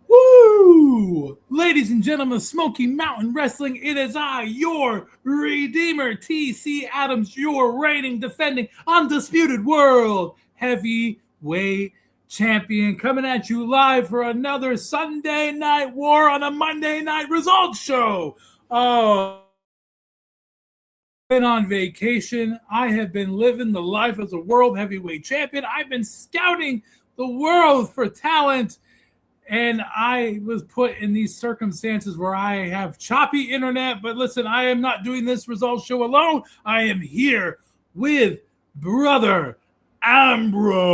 Woo! Ladies and gentlemen, Smoky Mountain Wrestling, it is I, your Redeemer, TC Adams, your reigning, defending, undisputed world heavyweight champion, coming at you live for another Sunday Night War on a Monday Night Results Show. Oh, been on vacation. I have been living the life as a world heavyweight champion. I've been scouting the world for talent, and I was put in these circumstances where I have choppy internet. But listen, I am not doing this results show alone. I am here with brother Ambrose.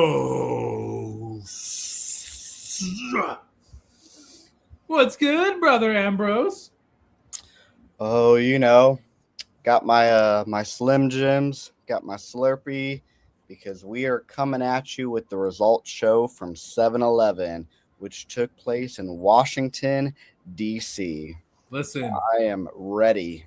What's good, brother Ambrose? Oh, got my Slim Jims, got my Slurpee, because we are coming at you with the results show from 7-Eleven, which took place in Washington, D.C. Listen, I am ready.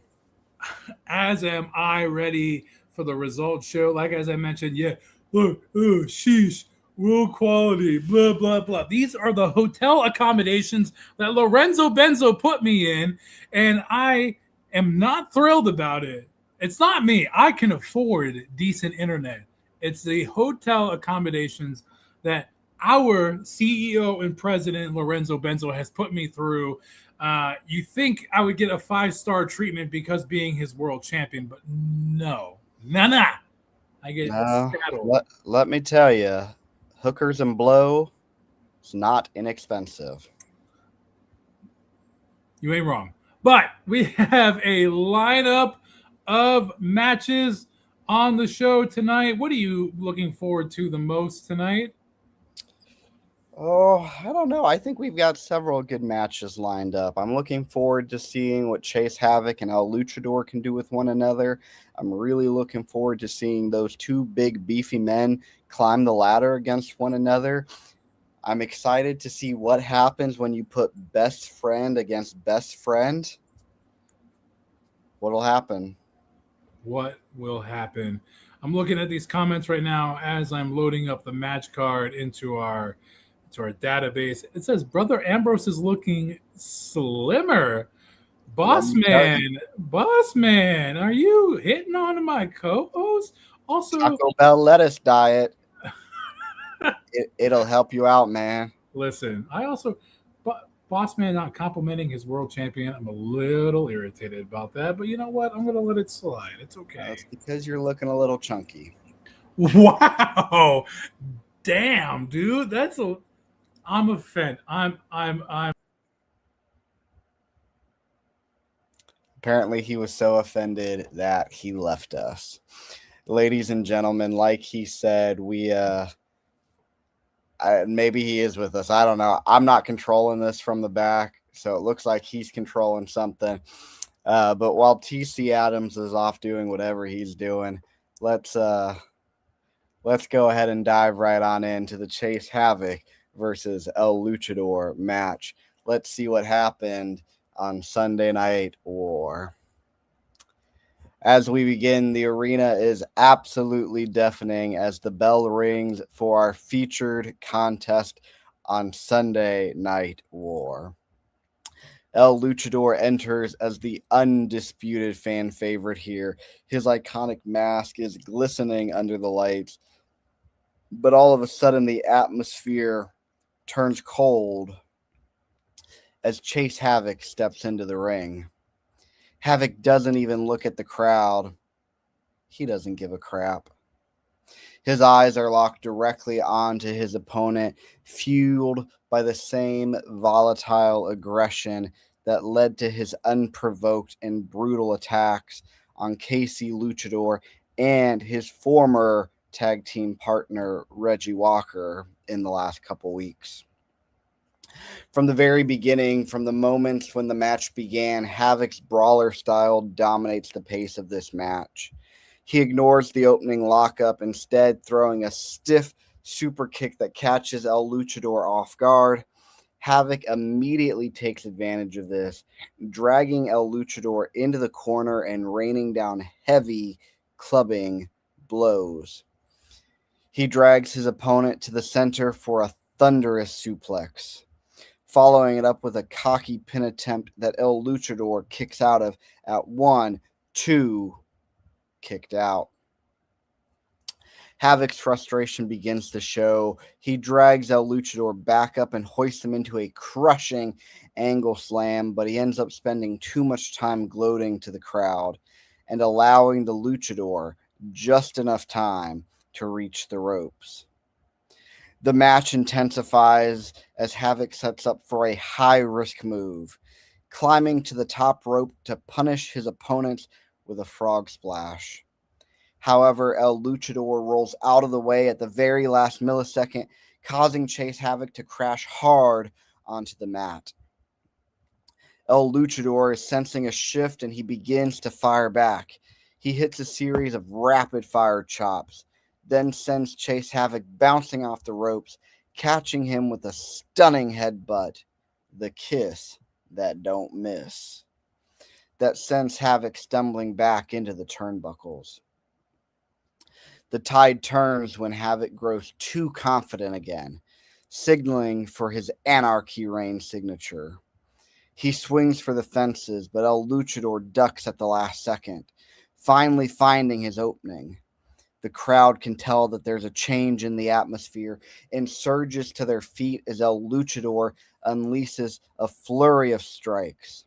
as am I, ready for the results show. Like as I mentioned, yeah, look, sheesh, world quality, blah blah blah. These are the hotel accommodations that Lorenzo Benzo put me in, and I am not thrilled about it. It's not me. I can afford decent internet. It's the hotel accommodations that our CEO and president Lorenzo Benzo has put me through. You think I would get a 5-star treatment because being his world champion, but no, nah. I get No, saddled. let me tell you, hookers and blow is not inexpensive. You ain't wrong. But we have a lineup of matches on the show tonight. What are you looking forward to the most tonight? Oh, I don't know. I think we've got several good matches lined up. I'm looking forward to seeing what Chase Havoc and El Luchador can do with one another. I'm really looking forward to seeing those two big, beefy men climb the ladder against one another. I'm excited to see what happens when you put best friend against best friend. What'll happen? What will happen? I'm looking at these comments right now as I'm loading up the match card into our database. It says Brother Ambrose is looking slimmer. Let me tell you, Boss man, are you hitting on my co-host? Also, Taco Bell lettuce diet. It'll help you out, man. listen, I also Boss man not complimenting his world champion. I'm a little irritated about that, but you know what? I'm gonna let it slide. It's okay. It's because you're looking a little chunky. Wow, damn, dude, that's a. I'm offended. I'm. Apparently, he was so offended that he left us. Ladies and gentlemen, like he said, maybe he is with us. I don't know. I'm not controlling this from the back, so it looks like he's controlling something. But while TC Adams is off doing whatever he's doing, let's go ahead and dive right on into the Chase Havoc versus El Luchador match. Let's see what happened on Sunday Night War. As we begin, the arena is absolutely deafening as the bell rings for our featured contest on Sunday Night War. El Luchador enters as the undisputed fan favorite here. His iconic mask is glistening under the lights, but all of a sudden the atmosphere turns cold as Chase Havoc steps into the ring. Havoc doesn't even look at the crowd. He doesn't give a crap. His eyes are locked directly onto his opponent, fueled by the same volatile aggression that led to his unprovoked and brutal attacks on Casey Luchador and his former tag team partner, Reggie Walker, in the last couple weeks. From the very beginning, from the moments when the match began, Havoc's brawler style dominates the pace of this match. He ignores the opening lockup, instead throwing a stiff super kick that catches El Luchador off guard. Havoc immediately takes advantage of this, dragging El Luchador into the corner and raining down heavy, clubbing blows. He drags his opponent to the center for a thunderous suplex. following it up with a cocky pin attempt that El Luchador kicks out of at 1, 2, kicked out. Havoc's frustration begins to show. He drags El Luchador back up and hoists him into a crushing angle slam, but he ends up spending too much time gloating to the crowd and allowing the Luchador just enough time to reach the ropes. The match intensifies as Havoc sets up for a high-risk move, climbing to the top rope to punish his opponents with a frog splash. However, El Luchador rolls out of the way at the very last millisecond, causing Chase Havoc to crash hard onto the mat. El Luchador is sensing a shift and he begins to fire back. He hits a series of rapid-fire chops, then sends Chase Havoc bouncing off the ropes, catching him with a stunning headbutt, the kiss that don't miss, that sends Havoc stumbling back into the turnbuckles. The tide turns when Havoc grows too confident again, signaling for his Anarchy Reign signature. He swings for the fences, but El Luchador ducks at the last second, finally finding his opening. The crowd can tell that there's a change in the atmosphere and surges to their feet as El Luchador unleashes a flurry of strikes.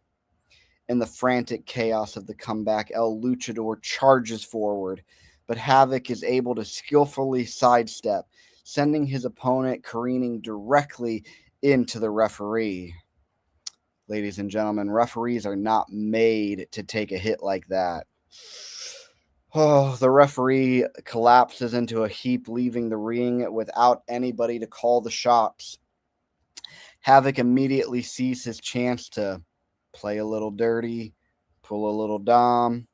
In the frantic chaos of the comeback, El Luchador charges forward, but Havoc is able to skillfully sidestep, sending his opponent careening directly into the referee. Ladies and gentlemen, referees are not made to take a hit like that. Oh, the referee collapses into a heap, leaving the ring without anybody to call the shots. Havoc immediately sees his chance to play a little dirty, pull a little dom,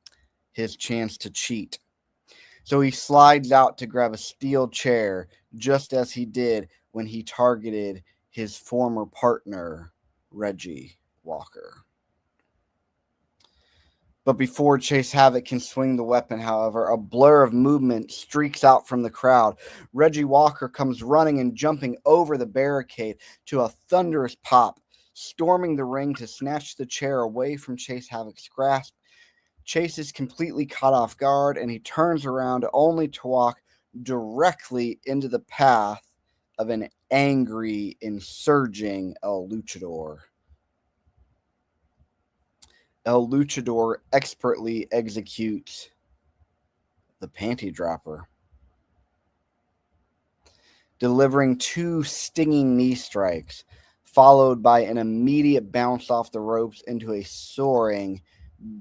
his chance to cheat. So he slides out to grab a steel chair, just as he did when he targeted his former partner, Reggie Walker. But before Chase Havoc can swing the weapon, however, a blur of movement streaks out from the crowd. Reggie Walker comes running and jumping over the barricade to a thunderous pop, storming the ring to snatch the chair away from Chase Havoc's grasp. Chase is completely caught off guard, and he turns around only to walk directly into the path of an angry and surging El Luchador. El Luchador expertly executes the panty dropper, delivering 2 stinging knee strikes, followed by an immediate bounce off the ropes into a soaring,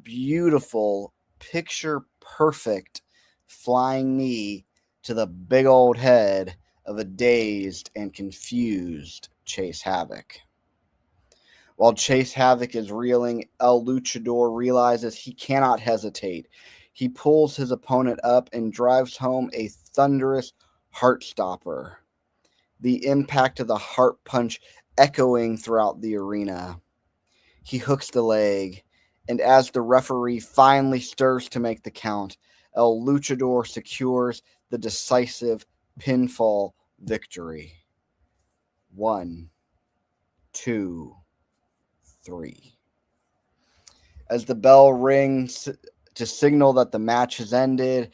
beautiful, picture-perfect flying knee to the big old head of a dazed and confused Chase Havoc. While Chase Havoc is reeling, El Luchador realizes he cannot hesitate. He pulls his opponent up and drives home a thunderous heart stopper, the impact of the heart punch echoing throughout the arena. He hooks the leg, and as the referee finally stirs to make the count, El Luchador secures the decisive pinfall victory. 1, 2, 3. As the bell rings to signal that the match has ended,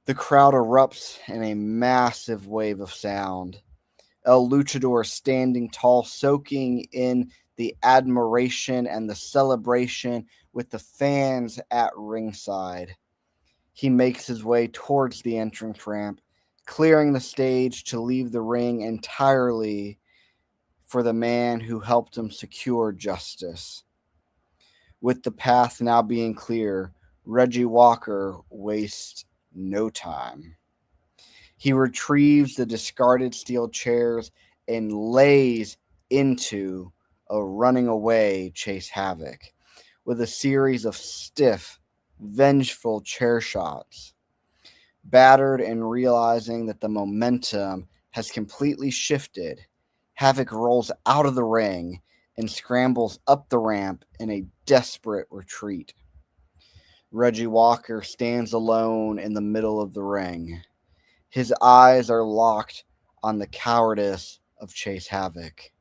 the crowd erupts in a massive wave of sound. El Luchador standing tall, soaking in the admiration and the celebration with the fans at ringside. He makes his way towards the entrance ramp, clearing the stage to leave the ring entirely for the man who helped him secure justice. With the path now being clear, Reggie Walker wastes no time. He retrieves the discarded steel chairs and lays into a running away Chase Havoc with a series of stiff, vengeful chair shots. Battered and realizing that the momentum has completely shifted, Havoc rolls out of the ring and scrambles up the ramp in a desperate retreat. Reggie Walker stands alone in the middle of the ring. His eyes are locked on the cowardice of Chase Havoc.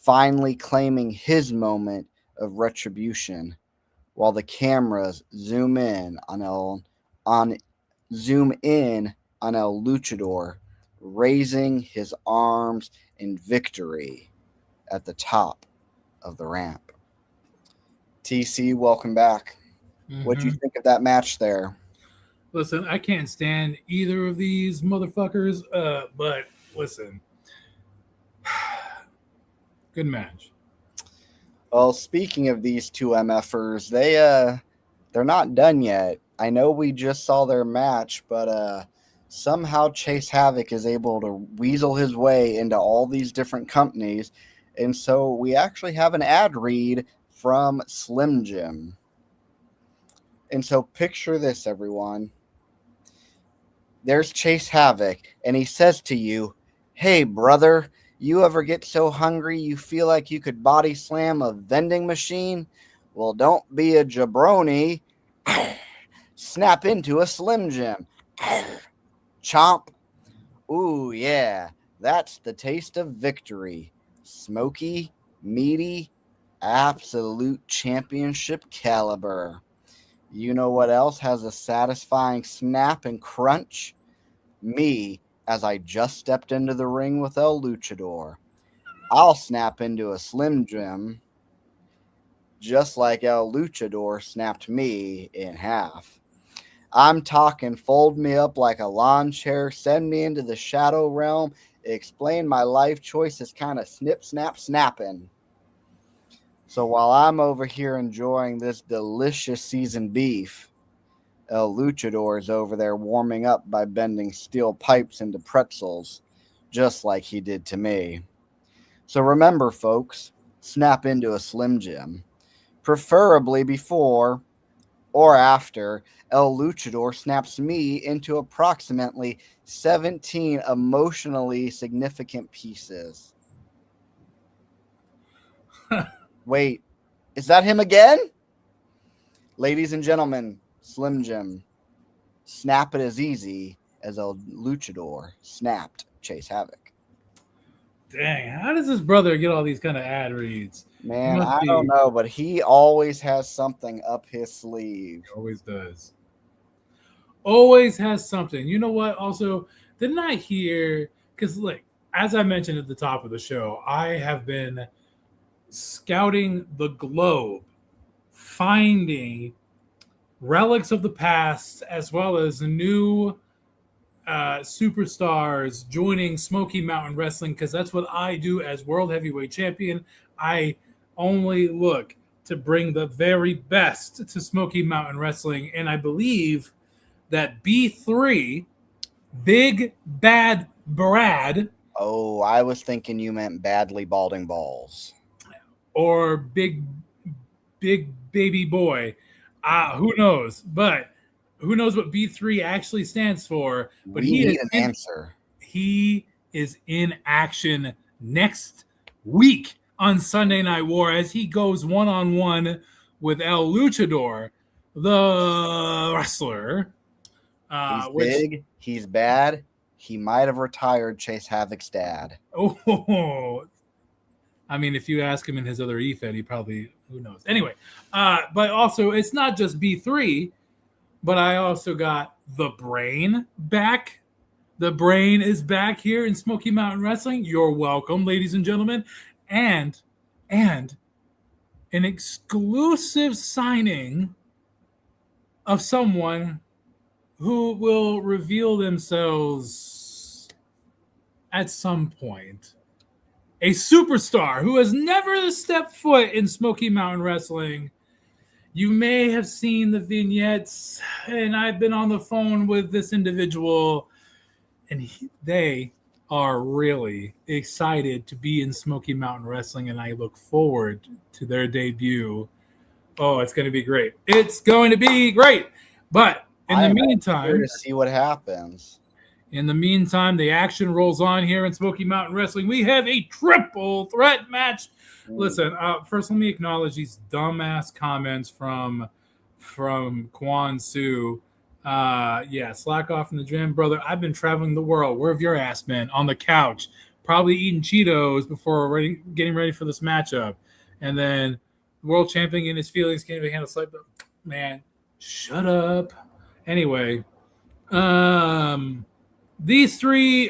finally claiming his moment of retribution, while the cameras zoom in on El Luchador, raising his arms in victory at the top of the ramp. TC, welcome back. What'd you think of that match there? Listen, I can't stand either of these motherfuckers, but listen, good match. Well, speaking of these two MFers, they're not done yet. I know we just saw their match, but somehow Chase Havoc is able to weasel his way into all these different companies, and so we actually have an ad read from Slim Jim. And so picture this, everyone. There's Chase Havoc, and he says to you, "Hey, brother, you ever get so hungry you feel like you could body slam a vending machine? Well, don't be a jabroni. Snap into a Slim Jim. Chomp. Ooh, yeah, that's the taste of victory. Smoky, meaty, absolute championship caliber. You know what else has a satisfying snap and crunch? Me, as I just stepped into the ring with El Luchador. I'll snap into a Slim Jim just like El Luchador snapped me in half. I'm talking fold me up like a lawn chair, send me into the shadow realm, explain my life choices kind of snip, snap, snapping. So while I'm over here enjoying this delicious seasoned beef, El Luchador is over there warming up by bending steel pipes into pretzels, just like he did to me. So remember, folks, snap into a Slim Jim, preferably before or after El Luchador snaps me into approximately 17 emotionally significant pieces. Wait, is that him again? Ladies and gentlemen, Slim Jim. Snap it as easy as El Luchador snapped Chase Havoc. Dang, how does this brother get all these kind of ad reads? Man, I don't know, but he always has something up his sleeve. He always does. Always has something. You know what? Also, didn't I hear? Because, like, as I mentioned at the top of the show, I have been scouting the globe, finding relics of the past as well as new superstars joining Smoky Mountain Wrestling, because that's what I do as World Heavyweight Champion. I only look to bring the very best to Smoky Mountain Wrestling, and I believe that B3, Big Bad Brad. Oh, I was thinking you meant badly balding balls. Or Big Baby Boy. Who knows? But who knows what B3 actually stands for? But we need an answer. He is in action next week on Sunday Night War as he goes one-on-one with El Luchador, the wrestler. He's big. He's bad. He might have retired Chase Havoc's dad. Oh, I mean, if you ask him in his other EFED, he probably, who knows. Anyway, but also, it's not just B3, but I also got the Brain back. The Brain is back here in Smoky Mountain Wrestling. You're welcome, ladies and gentlemen. And an exclusive signing of someone who will reveal themselves at some point. A superstar who has never stepped foot in Smoky Mountain Wrestling. You may have seen the vignettes, and I've been on the phone with this individual, and they are really excited to be in Smoky Mountain Wrestling, and I look forward to their debut. Oh, it's going to be great. It's going to be great. But in the meantime, to see what happens. In the meantime, the action rolls on here in Smoky Mountain Wrestling. We have a triple threat match. Listen, first let me acknowledge these dumbass comments from Quan Su. Yeah, slack off in the gym, brother. I've been traveling the world. Where have your ass been? On the couch, probably eating Cheetos before getting ready for this matchup. And then the world champion in his feelings can't even handle sleep. Man, shut up. Anyway, these three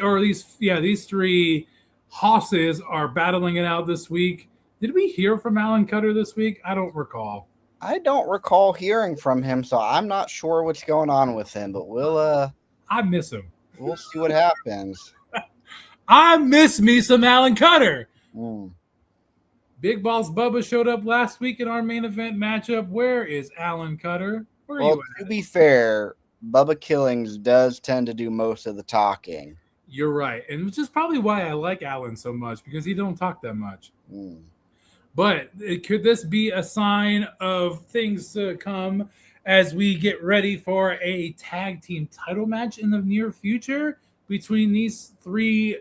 hosses are battling it out this week. Did we hear from Alan Cutter this week? I don't recall. I don't recall hearing from him, so I'm not sure what's going on with him, but I miss him. We'll see what happens. I miss me some Alan Cutter. Mm. Big Boss Bubba showed up last week in our main event matchup. Where is Alan Cutter? Where are you at? To be fair, Bubba Killings does tend to do most of the talking. You're right. And which is probably why I like Alan so much, because he don't talk that much. Mm. But could this be a sign of things to come as we get ready for a tag team title match in the near future between these three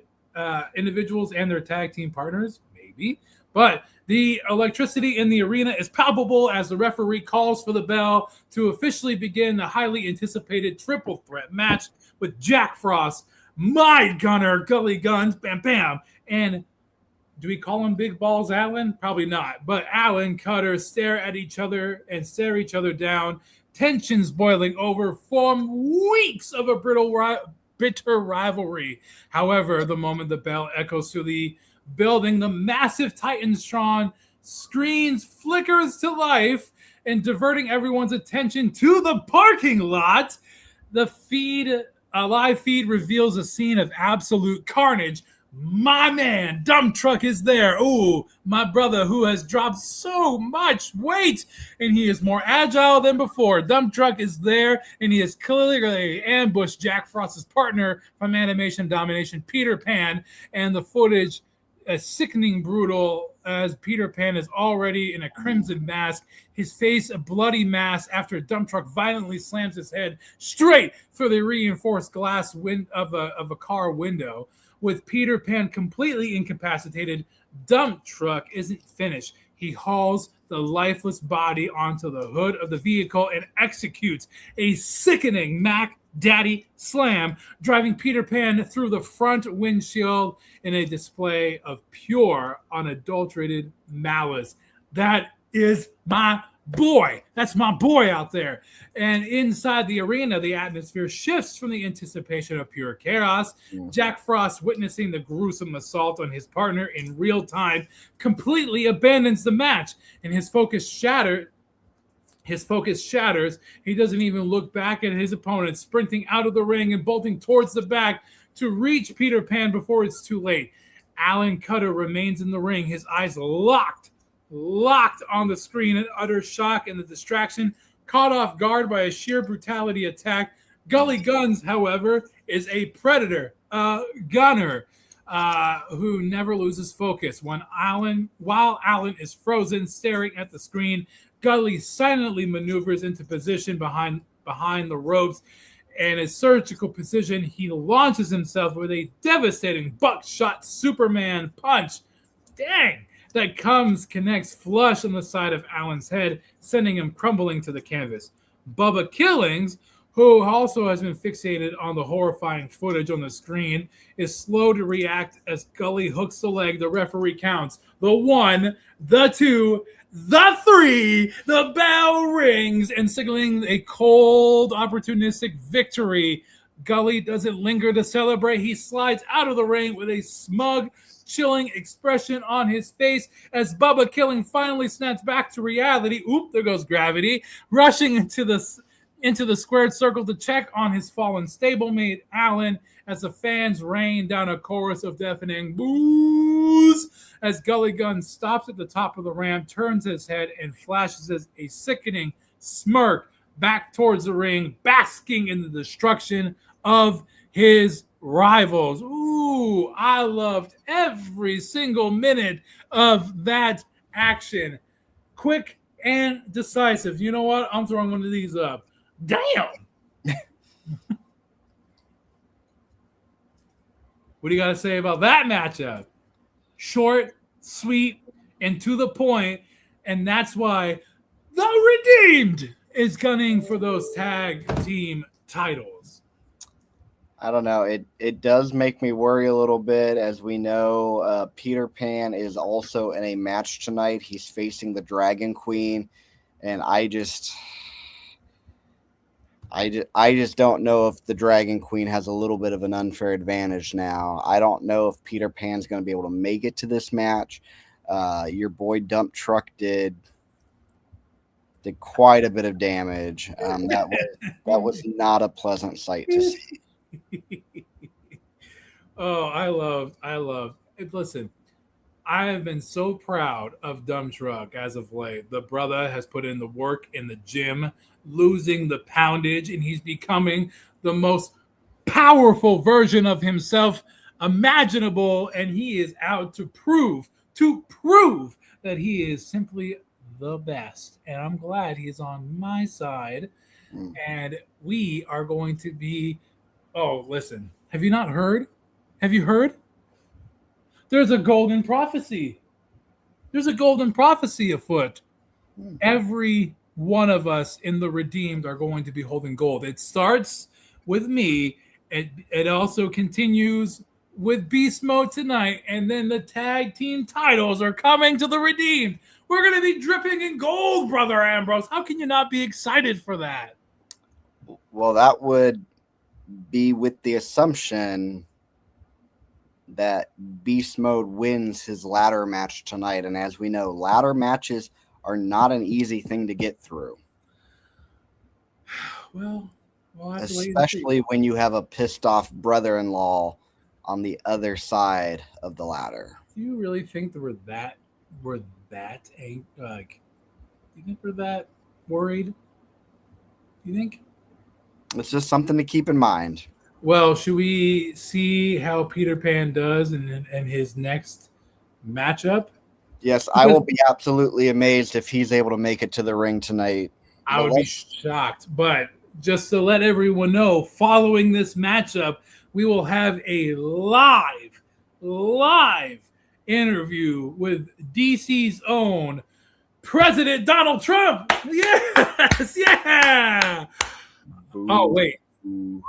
individuals and their tag team partners? Maybe. But the electricity in the arena is palpable as the referee calls for the bell to officially begin the highly anticipated triple threat match with Jack Frost, my gunner, Gully Guns, Bam Bam, and do we call him Big Balls Allen? Probably not. But Alan Cutter stare each other down. Tensions boiling over from weeks of a bitter rivalry. However, the moment the bell echoes through the building, the massive Titantron screens flickers to life and diverting everyone's attention to the parking lot. A live feed reveals a scene of absolute carnage. My man, Dump Truck is there. Ooh, my brother who has dropped so much weight and he is more agile than before. Dump Truck is there and he has clearly ambushed Jack Frost's partner from Animation Domination, Peter Pan, and the footage is sickening brutal as Peter Pan is already in a crimson mask, his face a bloody mass after Dump Truck violently slams his head straight through the reinforced glass of a car window. With Peter Pan completely incapacitated, Dump Truck isn't finished. He hauls the lifeless body onto the hood of the vehicle and executes a sickening Mac Daddy slam, driving Peter Pan through the front windshield in a display of pure, unadulterated malice. That is my boy. That's my boy out there. And inside the arena, the atmosphere shifts from the anticipation of pure chaos. Jack Frost, witnessing the gruesome assault on his partner in real time, completely abandons the match, and his focus shatters. He doesn't even look back at his opponent, sprinting out of the ring and bolting towards the back to reach Peter Pan before it's too late. Alan Cutter remains in the ring, his eyes locked on the screen in utter shock and the distraction, caught off guard by a sheer brutality attack. Gully Guns, however, is a predator, gunner, who never loses focus. While Alan is frozen, staring at the screen, Gully silently maneuvers into position behind the ropes. And a surgical precision, he launches himself with a devastating buckshot Superman punch. Dang! That connects flush on the side of Alan's head, sending him crumbling to the canvas. Bubba Killings, who also has been fixated on the horrifying footage on the screen, is slow to react as Gully hooks the leg. The referee counts. The 1, the 2, the 3. The bell rings and signaling a cold, opportunistic victory. Gully doesn't linger to celebrate. He slides out of the ring with a smug, chilling expression on his face as Bubba Killing finally snaps back to reality. Oop, there goes gravity. Rushing into the squared circle to check on his fallen stablemate, Alan, as the fans rain down a chorus of deafening boos as Gully Gun stops at the top of the ramp, turns his head, and flashes a sickening smirk back towards the ring, basking in the destruction of his rivals. Ooh, I loved every single minute of that action. Quick and decisive. You know what? I'm throwing one of these up. Damn. What do you got to say about that matchup? Short, sweet, and to the point. And that's why the Redeemed is gunning for those tag team titles. I don't know. It does make me worry a little bit, as we know Peter Pan is also in a match tonight. He's facing the Dragon Queen, and I just don't know if the Dragon Queen has a little bit of an unfair advantage now. I don't know if Peter Pan's going to be able to make it to this match. Your boy Dump Truck did quite a bit of damage. That was not a pleasant sight to see. Oh, I love. Listen, I have been so proud of Dumb Truck as of late. The brother has put in the work in the gym, losing the poundage, and he's becoming the most powerful version of himself imaginable. And he is out to prove that he is simply the best. And I'm glad he's on my side. Mm. And we are going to be. Oh, listen. Have you not heard? Have you heard? There's a golden prophecy. There's a golden prophecy afoot. Mm. Every one of us in the redeemed are going to be holding gold. It starts with me. It also continues with Beast Mode tonight, and then the tag team titles are coming to the redeemed. We're going to be dripping in gold, brother Ambrose. How can you not be excited for that? Well, that would be with the assumption that Beast Mode wins his ladder match tonight. And as we know, ladder matches are not an easy thing to get through. Well, we'll have to wait and see. Especially when you have a pissed off brother-in-law on the other side of the ladder. Do you really think that we're that like? Do you think we're that worried? Do you think? It's just something to keep in mind. Well, should we see how Peter Pan does in his next matchup? Yes, I will be absolutely amazed if he's able to make it to the ring tonight. I would be shocked. But just to let everyone know, following this matchup, we will have a live interview with DC's own President Donald Trump. Yes, yeah. Ooh. Oh, wait. Ooh.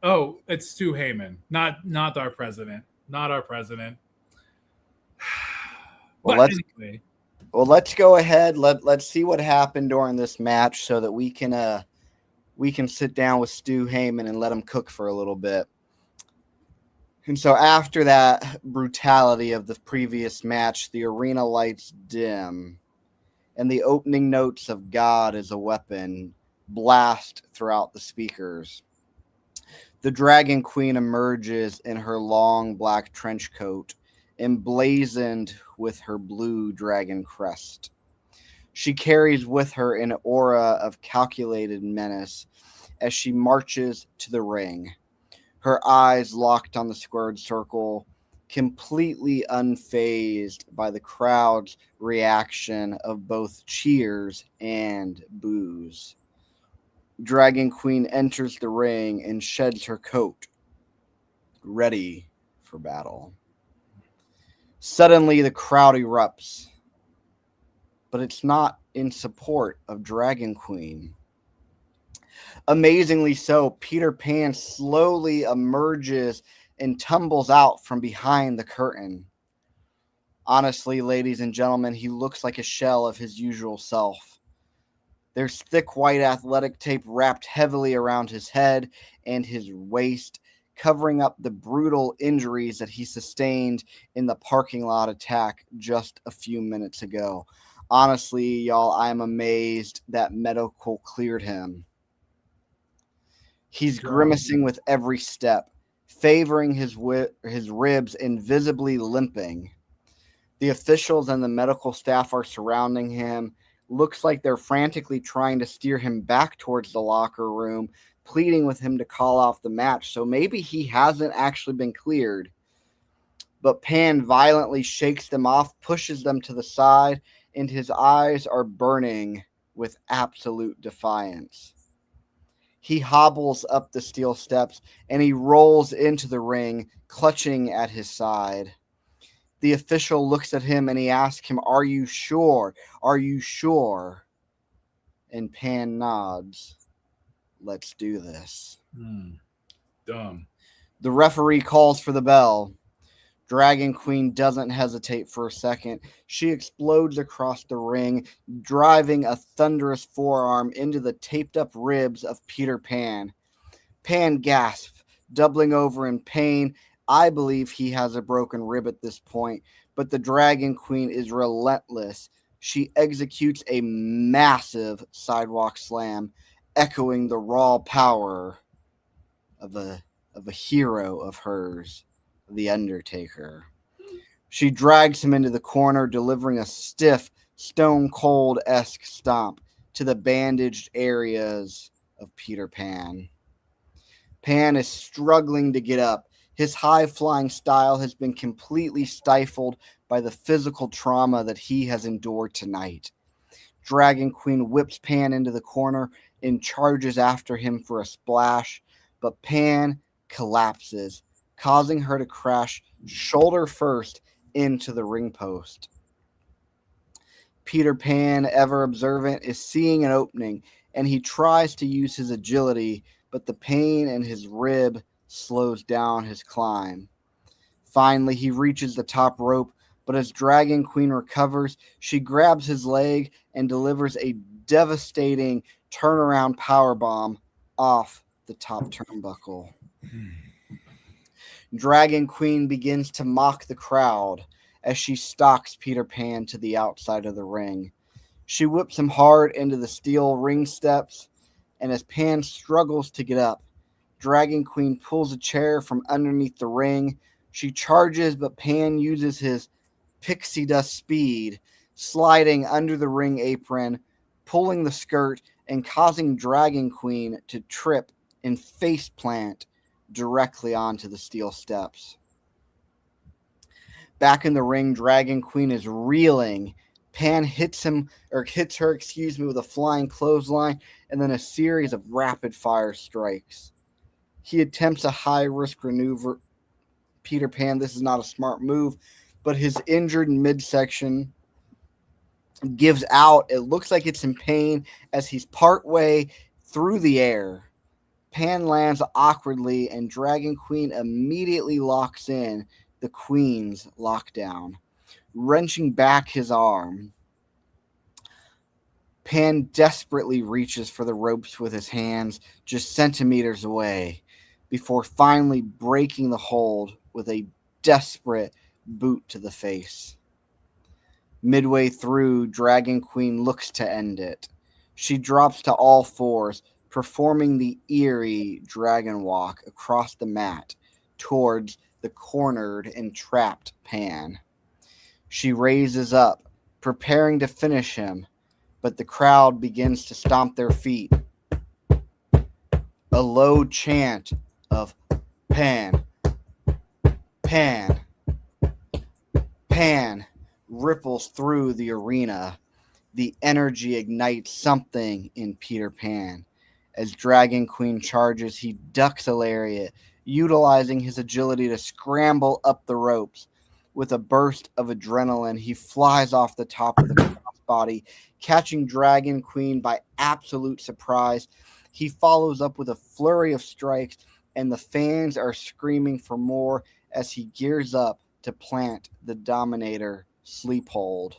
Oh, it's Stu Heyman, not our president, not our president. Well, anyway, let's go ahead. Let's see what happened during this match, so that we can sit down with Stu Heyman and let him cook for a little bit. And so after that brutality of the previous match, the arena lights dim, and the opening notes of "God is a Weapon" blast throughout the speakers. The Dragon Queen emerges in her long black trench coat, emblazoned with her blue dragon crest. She carries with her an aura of calculated menace as she marches to the ring, her eyes locked on the squared circle, completely unfazed by the crowd's reaction of both cheers and boos. Dragon Queen enters the ring and sheds her coat, ready for battle. Suddenly, the crowd erupts, but it's not in support of Dragon Queen. Amazingly so, Peter Pan slowly emerges and tumbles out from behind the curtain. Honestly, ladies and gentlemen, he looks like a shell of his usual self. There's thick white athletic tape wrapped heavily around his head and his waist, covering up the brutal injuries that he sustained in the parking lot attack just a few minutes ago. Honestly, y'all, I'm amazed that medical cleared him. He's grimacing with every step, favoring his ribs and visibly limping. The officials and the medical staff are surrounding him. Looks like they're frantically trying to steer him back towards the locker room, pleading with him to call off the match. So maybe he hasn't actually been cleared. But Pan violently shakes them off, pushes them to the side, and his eyes are burning with absolute defiance. He hobbles up the steel steps and he rolls into the ring, clutching at his side. The official looks at him and he asks him, "Are you sure? Are you sure?" And Pan nods. "Let's do this." Dumb. The referee calls for the bell. Dragon Queen doesn't hesitate for a second. She explodes across the ring, driving a thunderous forearm into the taped-up ribs of Peter Pan. Pan gasps, doubling over in pain. I believe he has a broken rib at this point, but the Dragon Queen is relentless. She executes a massive sidewalk slam, echoing the raw power of a hero of hers, The Undertaker. She drags him into the corner, delivering a stiff, Stone Cold-esque stomp to the bandaged areas of Peter Pan. Pan is struggling to get up. His high-flying style has been completely stifled by the physical trauma that he has endured tonight. Dragon Queen whips Pan into the corner and charges after him for a splash, but Pan collapses, causing her to crash shoulder first into the ring post. Peter Pan, ever observant, is seeing an opening, and he tries to use his agility, but the pain in his rib slows down his climb. Finally, he reaches the top rope, but as Dragon Queen recovers, she grabs his leg and delivers a devastating turnaround powerbomb off the top turnbuckle. Dragon Queen begins to mock the crowd as she stalks Peter Pan to the outside of the ring. She whips him hard into the steel ring steps, and as Pan struggles to get up, Dragon Queen pulls a chair from underneath the ring. She charges, but Pan uses his pixie dust speed, sliding under the ring apron, pulling the skirt, and causing Dragon Queen to trip and faceplant directly onto the steel steps. Back in the ring, Dragon Queen is reeling. Pan hits her, with a flying clothesline and then a series of rapid-fire strikes. He attempts a high-risk maneuver. Peter Pan, this is not a smart move, but his injured midsection gives out. It looks like it's in pain as he's partway through the air. Pan lands awkwardly, and Dragon Queen immediately locks in the Queen's lockdown, wrenching back his arm. Pan desperately reaches for the ropes with his hands just centimeters away before finally breaking the hold with a desperate boot to the face. Midway through, Dragon Queen looks to end it. She drops to all fours, performing the eerie dragon walk across the mat towards the cornered and trapped Pan. She raises up, preparing to finish him, but the crowd begins to stomp their feet. A low chant of Pan, Pan, Pan ripples through the arena. The energy ignites something in Peter Pan. As Dragon Queen charges, he ducks a lariat, utilizing his agility to scramble up the ropes. With a burst of adrenaline, he flies off the top of the crossbody, catching Dragon Queen by absolute surprise. He follows up with a flurry of strikes, and the fans are screaming for more as he gears up to plant the Dominator sleep hold.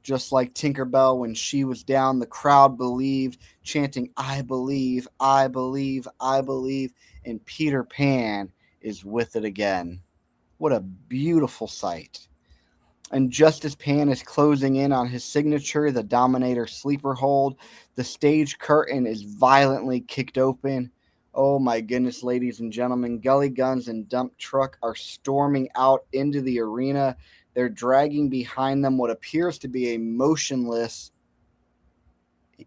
Just like Tinkerbell when she was down, the crowd believed, chanting, "I believe, I believe, I believe," and Peter Pan is with it again. What a beautiful sight. And just as Pan is closing in on his signature, the Dominator sleeper hold, the stage curtain is violently kicked open. Oh my goodness, ladies and gentlemen, Gully Guns and Dump Truck are storming out into the arena. They're dragging behind them what appears to be a motionless.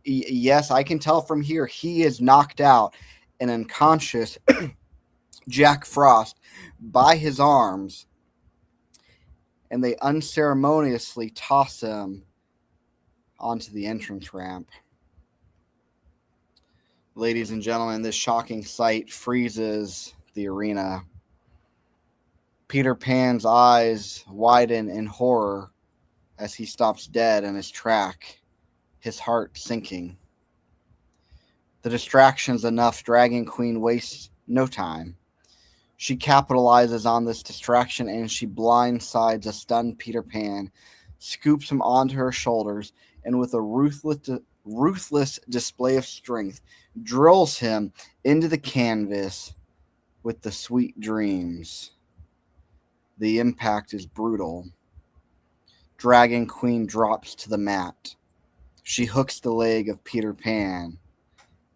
Yes, I can tell from here he is knocked out and unconscious Jack Frost by his arms, and they unceremoniously toss him onto the entrance ramp. Ladies and gentlemen, this shocking sight freezes the arena. Peter Pan's eyes widen in horror as he stops dead in his track, his heart sinking. The distraction's enough. Dragon Queen wastes no time. She capitalizes on this distraction and she blindsides a stunned Peter Pan, scoops him onto her shoulders, and with a ruthless display of strength, drills him into the canvas with the sweet dreams. The impact is brutal. Dragon Queen drops to the mat. She hooks the leg of Peter Pan,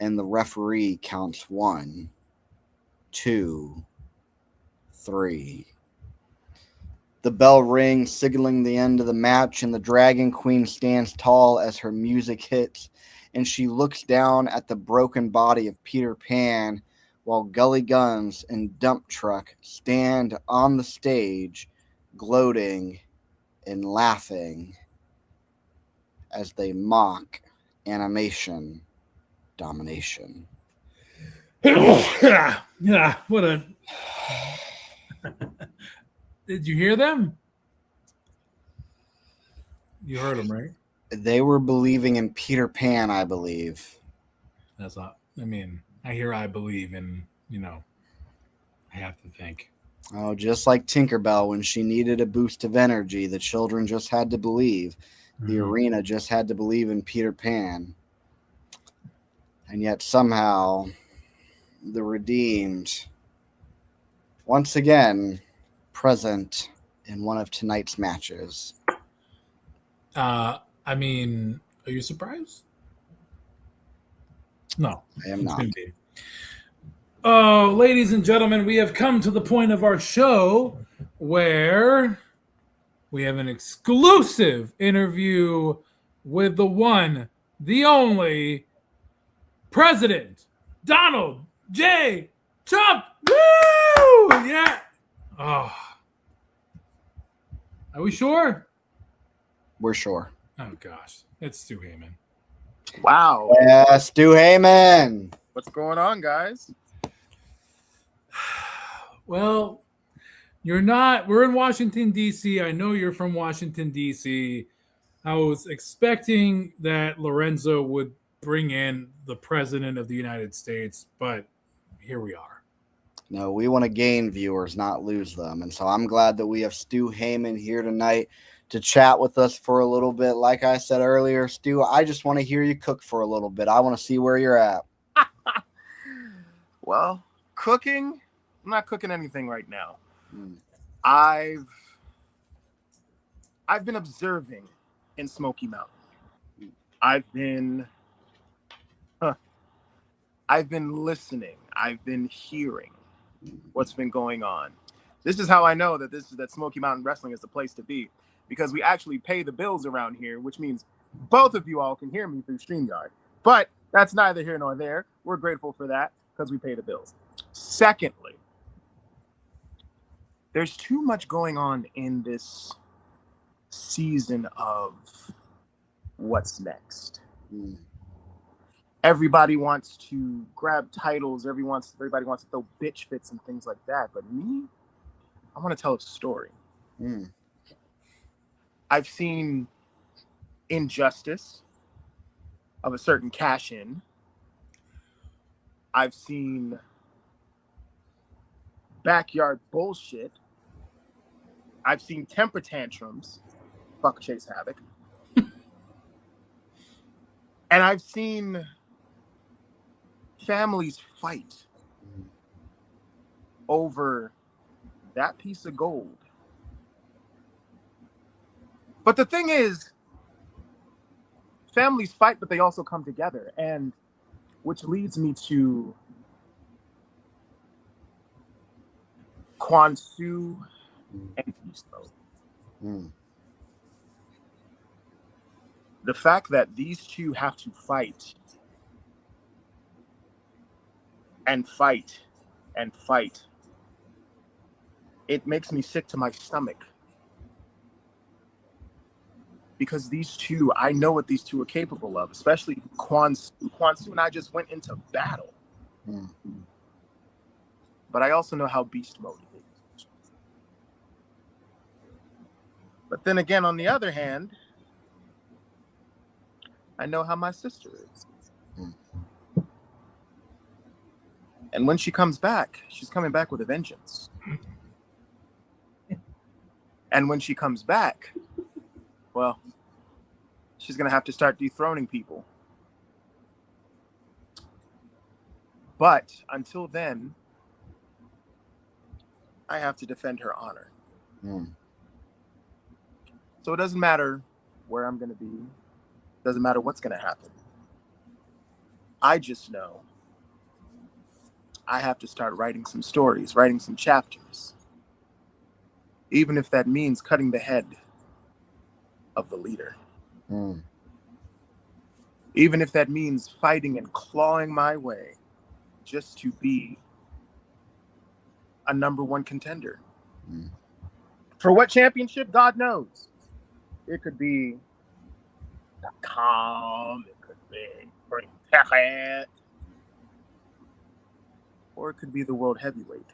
and the referee counts 1, 2, 3. The bell rings, signaling the end of the match, and the Dragon Queen stands tall as her music hits, and she looks down at the broken body of Peter Pan while Gully Guns and Dump Truck stand on the stage, gloating and laughing as they mock animation domination. Yeah, what a... Did you hear them? You heard them, right? They were believing in Peter Pan, I believe. That's not... I mean, I believe in, I have to think. Oh, just like Tinkerbell, when she needed a boost of energy, the children just had to believe. The arena just had to believe in Peter Pan. And yet somehow the redeemed, once again, present in one of tonight's matches. I mean, are you surprised? No, I am not. Ladies and gentlemen, we have come to the point of our show where we have an exclusive interview with the one, the only, President Donald J. Trump. Woo! Yeah. Oh. Are we sure? We're sure. Oh, gosh. It's Stu Heyman. Wow. Yeah, Stu Heyman. What's going on, guys? Well, you're not. We're in Washington, D.C. I know you're from Washington, D.C. I was expecting that Lorenzo would bring in the President of the United States, but here we are. No, we want to gain viewers, not lose them. And so I'm glad that we have Stu Heyman here tonight to chat with us for a little bit. Like I said earlier, Stu, I just want to hear you cook for a little bit. I want to see where you're at. Well, cooking, I'm not cooking anything right now. I've been observing in Smoky Mountain. I've been listening. I've been hearing what's been going on. This is how I know that Smoky Mountain Wrestling is the place to be, because we actually pay the bills around here, which means both of you all can hear me through StreamYard. But that's neither here nor there. We're grateful for that because we pay the bills. Secondly, there's too much going on in this season of what's next. Everybody wants to grab titles. Everybody wants to throw bitch fits and things like that. But me, I want to tell a story. I've seen injustice of a certain cash-in. I've seen backyard bullshit. I've seen temper tantrums. Fuck Chase Havoc. And I've seen families fight over that piece of gold. But the thing is, families fight, but they also come together, and which leads me to Kwansu and Beast Mode. The fact that these two have to fight and fight and fight, it makes me sick to my stomach. Because these two, I know what these two are capable of, especially Kwansu. Kwansu and I just went into battle. But I also know how beast mode is. But then again, on the other hand, I know how my sister is. And when she comes back, she's coming back with a vengeance. And when she comes back, well, she's going to have to start dethroning people. But until then, I have to defend her honor. So it doesn't matter where I'm going to be. It doesn't matter what's going to happen. I just know I have to start writing some stories, writing some chapters. Even if that means cutting the head of the leader. Even if that means fighting and clawing my way just to be a #1 contender. For what championship? God knows. It could be the Calm, it could be Packet, or it could be the World Heavyweight.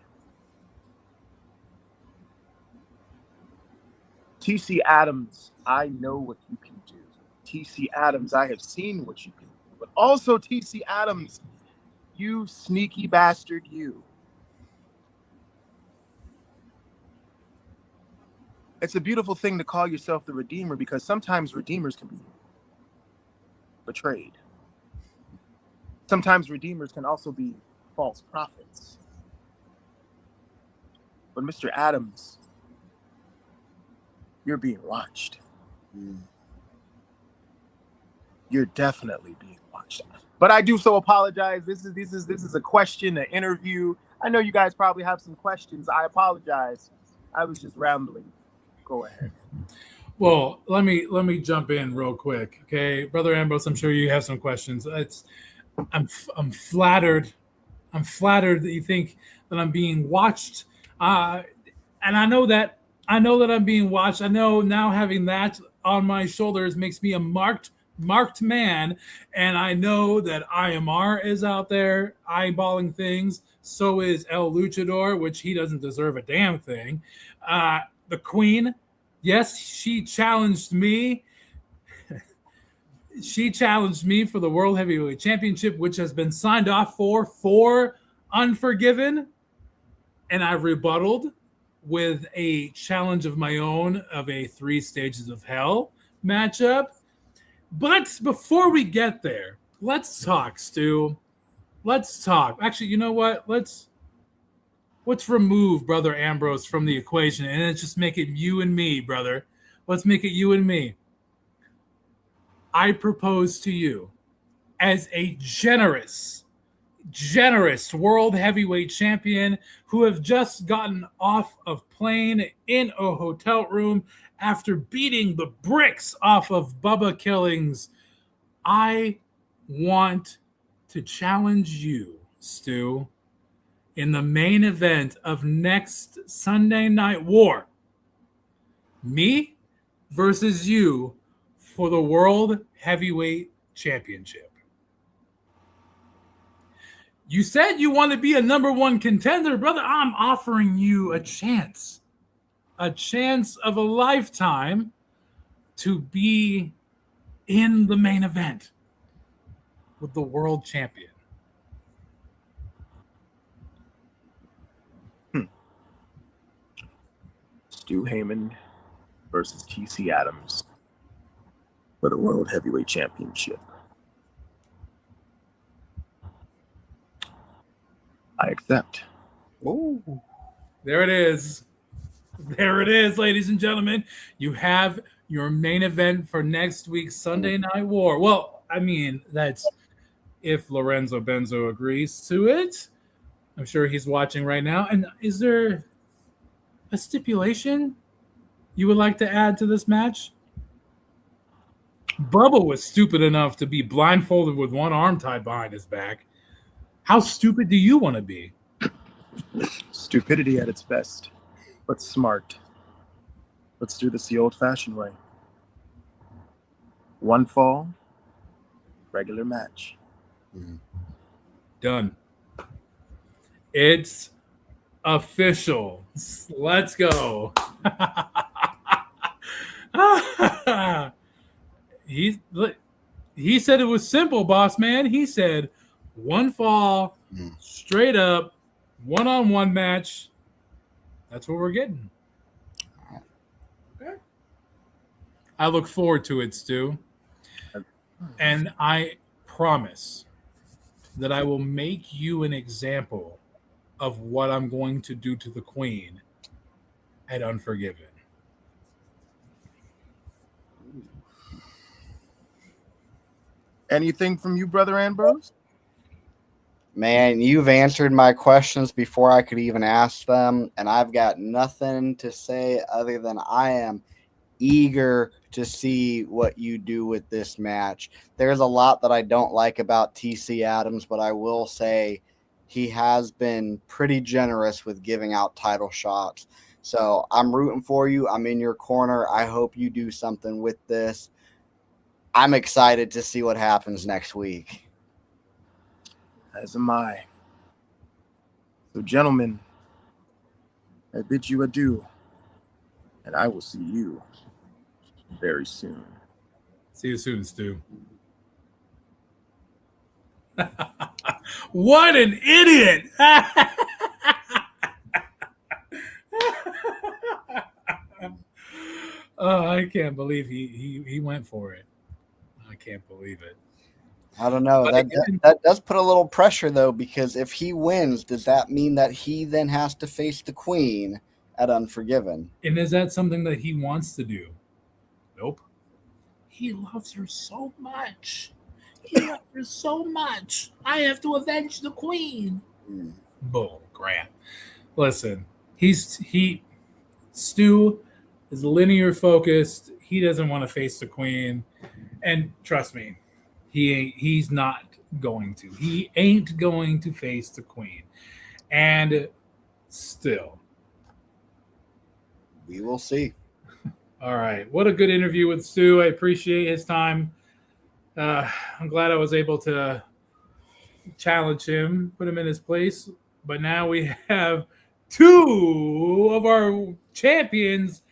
TC Adams, I know what you can do. TC Adams, I have seen what you can do. But also, TC Adams, you sneaky bastard, you. It's a beautiful thing to call yourself the Redeemer, because sometimes Redeemers can be betrayed. Sometimes Redeemers can also be false prophets. But Mr. Adams, you're being watched. You're definitely being watched. But I do so apologize. This is a question, an interview. I know you guys probably have some questions. I apologize. I was just rambling. Go ahead. Well, let me jump in real quick, okay, Brother Ambrose. I'm sure you have some questions. I'm flattered. I'm flattered that you think that I'm being watched, and I know that I'm being watched. I know now having that on my shoulders makes me a marked man, and I know that IMR is out there eyeballing things. So is El Luchador, which he doesn't deserve a damn thing. The Queen, yes, she challenged me. She challenged me for the World Heavyweight Championship, which has been signed off for Unforgiven, and I rebutted with a challenge of my own of a 3 Stages of Hell matchup. But before we get there, let's talk, Stu. Let's talk. Actually, you know what? Let's remove Brother Ambrose from the equation and let's just make it you and me, brother. Let's make it you and me. I propose to you, as a generous world heavyweight champion who have just gotten off of plane in a hotel room after beating the bricks off of Bubba Killings, I want to challenge you, Stu, in the main event of next Sunday Night War. Me versus you for the World Heavyweight Championship. You said you want to be a #1 contender, brother. I'm offering you a chance of a lifetime to be in the main event with the world champion. Stu Heyman versus TC Adams for the World Heavyweight Championship. I accept. Oh, there it is. There it is, ladies and gentlemen. You have your main event for next week's Sunday Night War. Well, I mean, that's if Lorenzo Benzo agrees to it. I'm sure he's watching right now. And is there a stipulation you would like to add to this match? Bubba was stupid enough to be blindfolded with one arm tied behind his back. How stupid do you want to be? Stupidity at its best, but smart. Let's do this the old-fashioned way. One fall, regular match. Done. It's official. Let's go. He said it was simple, boss man. He said One fall, straight up, one-on-one match. That's what we're getting. Okay. I look forward to it, Stu. And I promise that I will make you an example of what I'm going to do to the Queen at Unforgiven. Anything from you, Brother Ambrose? Man, you've answered my questions before I could even ask them, and I've got nothing to say other than I am eager to see what you do with this match. There's a lot that I don't like about TC Adams, but I will say he has been pretty generous with giving out title shots. So I'm rooting for you. I'm in your corner. I hope you do something with this. I'm excited to see what happens next week. As am I. So, gentlemen, I bid you adieu, and I will see you very soon. See you soon, Stu. What an idiot! Oh, I can't believe he went for it. I can't believe it. I don't know. That does put a little pressure, though, because if he wins, does that mean that he then has to face the Queen at Unforgiven? And is that something that he wants to do? Nope. He loves her so much. He loves her so much. I have to avenge the Queen. Bull crap. Listen, Stu is linear focused. He doesn't want to face the Queen. And trust me, he's not going to. He ain't going to face the Queen. And still, we will see. All right. What a good interview with Stu. I appreciate his time. I'm glad I was able to challenge him, put him in his place. But now we have two of our champions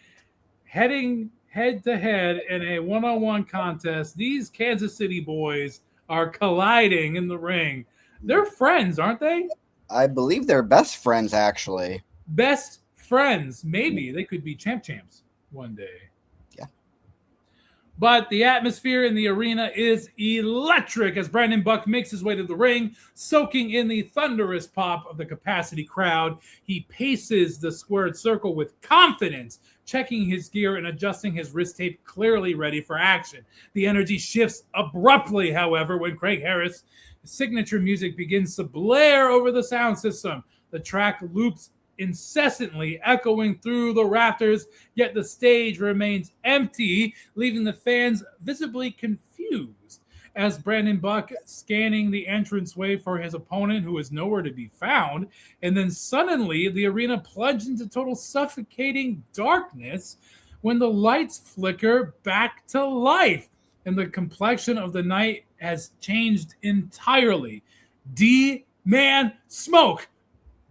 heading head-to-head in a one-on-one contest. These Kansas City boys are colliding in the ring. They're friends, aren't they? I believe they're best friends, actually. Best friends. Maybe they could be champs one day. Yeah. But the atmosphere in the arena is electric as Brandon Buck makes his way to the ring, soaking in the thunderous pop of the capacity crowd. He paces the squared circle with confidence, checking his gear and adjusting his wrist tape, clearly ready for action. The energy shifts abruptly, however, when Craig Harris' signature music begins to blare over the sound system. The track loops incessantly, echoing through the rafters, yet the stage remains empty, leaving the fans visibly confused. As Brandon Buck scanning the entranceway for his opponent, who is nowhere to be found, and then suddenly the arena plunged into total suffocating darkness when the lights flicker back to life, and the complexion of the night has changed entirely. D-Man Smoke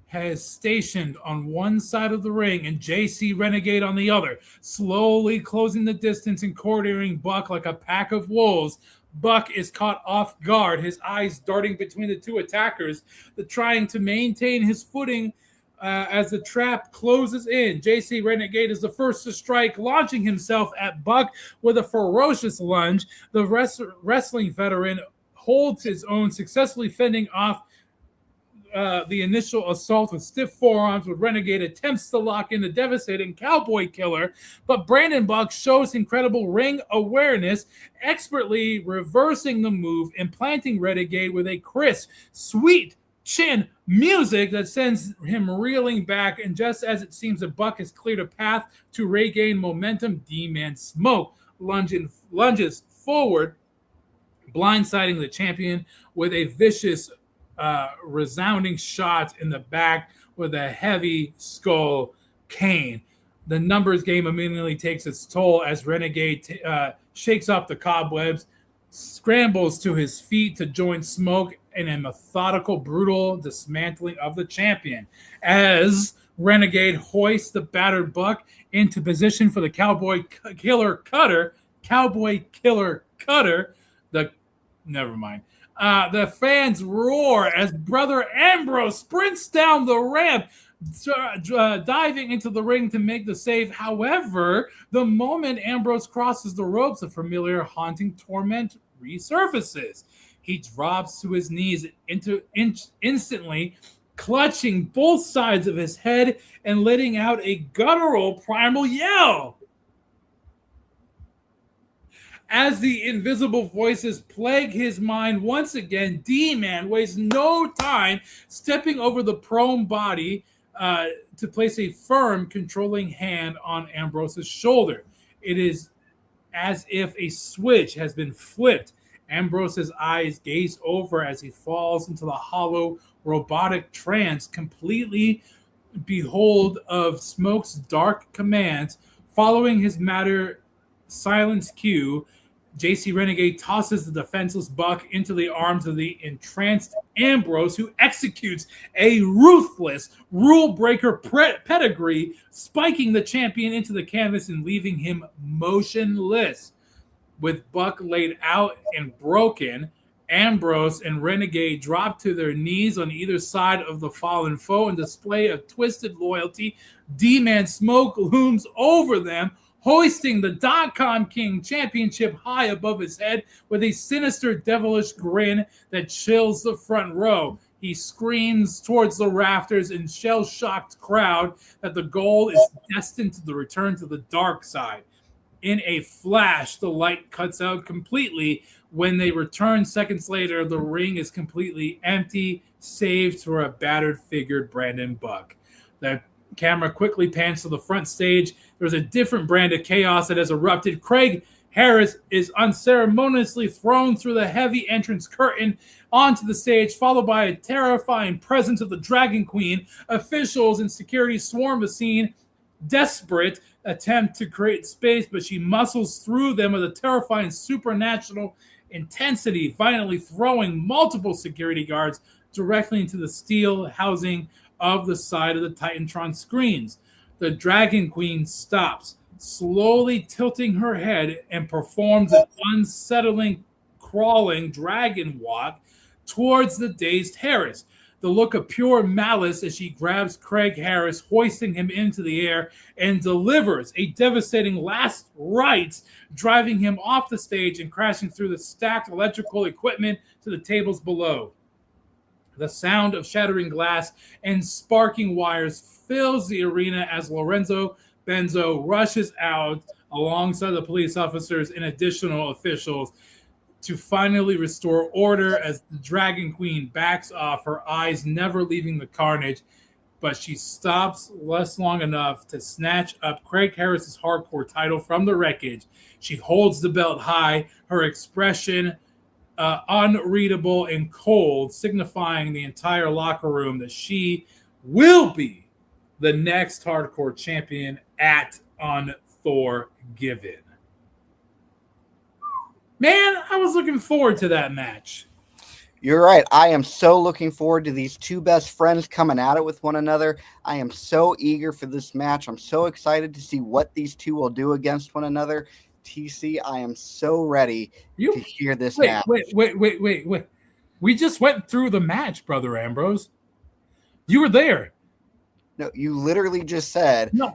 has stationed on one side of the ring and JC Renegade on the other, slowly closing the distance and cornering Buck like a pack of wolves. Buck is caught off guard, his eyes darting between the two attackers, trying to maintain his footing as the trap closes in. JC Renegade is the first to strike, launching himself at Buck with a ferocious lunge. The wrestling veteran holds his own, successfully fending off the initial assault with stiff forearms, with Renegade attempts to lock in the devastating Cowboy Killer, but Brandon Buck shows incredible ring awareness, expertly reversing the move and planting Renegade with a crisp, sweet chin music that sends him reeling back. And just as it seems that Buck has cleared a path to regain momentum, D-Man Smoke lunges forward, blindsiding the champion with a vicious resounding shot in the back with a heavy skull cane. The numbers game immediately takes its toll as Renegade shakes off the cobwebs, scrambles to his feet to join Smoke in a methodical, brutal dismantling of the champion. As Renegade hoists the battered Buck into position for the Cowboy Killer Cutter. Never mind. The fans roar as Brother Ambrose sprints down the ramp, diving into the ring to make the save. However, the moment Ambrose crosses the ropes, a familiar haunting torment resurfaces. He drops to his knees instantly, clutching both sides of his head and letting out a guttural primal yell. As the invisible voices plague his mind once again, D-Man wastes no time stepping over the prone body to place a firm, controlling hand on Ambrose's shoulder. It is as if a switch has been flipped. Ambrose's eyes gaze over as he falls into the hollow, robotic trance, completely behold of Smoke's dark commands. Following his matter silence cue, JC Renegade tosses the defenseless Buck into the arms of the entranced Ambrose, who executes a ruthless rule breaker pedigree, spiking the champion into the canvas and leaving him motionless. With Buck laid out and broken, Ambrose and Renegade drop to their knees on either side of the fallen foe in display of twisted loyalty. D-Man Smoke looms over them, hoisting the .com King Championship high above his head with a sinister, devilish grin that chills the front row. He screams towards the rafters in shell-shocked crowd that the goal is destined to return to the dark side. In a flash, the light cuts out completely. When they return seconds later, the ring is completely empty, save for a battered-figured Brandon Buck. The camera quickly pans to the front stage. There's a different brand of chaos that has erupted. Craig Harris is unceremoniously thrown through the heavy entrance curtain onto the stage, followed by a terrifying presence of the Dragon Queen. Officials and security swarm the scene, desperate attempt to create space, but she muscles through them with a terrifying supernatural intensity, finally throwing multiple security guards directly into the steel housing of the side of the Titantron screens. The Dragon Queen stops, slowly tilting her head, and performs an unsettling, crawling dragon walk towards the dazed Harris. The look of pure malice as she grabs Craig Harris, hoisting him into the air, and delivers a devastating last rites, driving him off the stage and crashing through the stacked electrical equipment to the tables below. The sound of shattering glass and sparking wires fills the arena as Lorenzo Benzo rushes out alongside the police officers and additional officials to finally restore order as the Dragon Queen backs off, her eyes never leaving the carnage, but she stops less long enough to snatch up Craig Harris's hardcore title from the wreckage. She holds the belt high, her expression unreadable and cold, signifying the entire locker room that she will be the next hardcore champion at Unforgiven. Man, I was looking forward to that match. You're right. I am so looking forward to these two best friends coming at it with one another. I am so eager for this match. I'm so excited to see what these two will do against one another. TC, I am so ready to hear this match. Wait. We just went through the match, Brother Ambrose. You were there. No, you literally just said, no.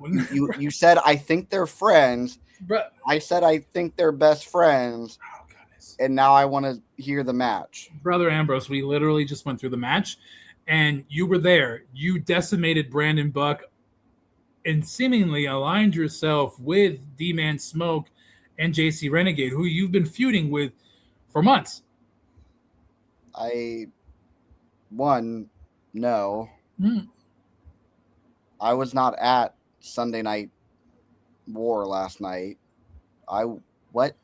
you said, I think they're friends. But I said, I think they're best friends. Oh, goodness. And now I want to hear the match. Brother Ambrose, we literally just went through the match, and you were there. You decimated Brandon Buck and seemingly aligned yourself with D-Man Smoke and JC Renegade, who you've been feuding with for months. No. I was not at Sunday Night War last night. What?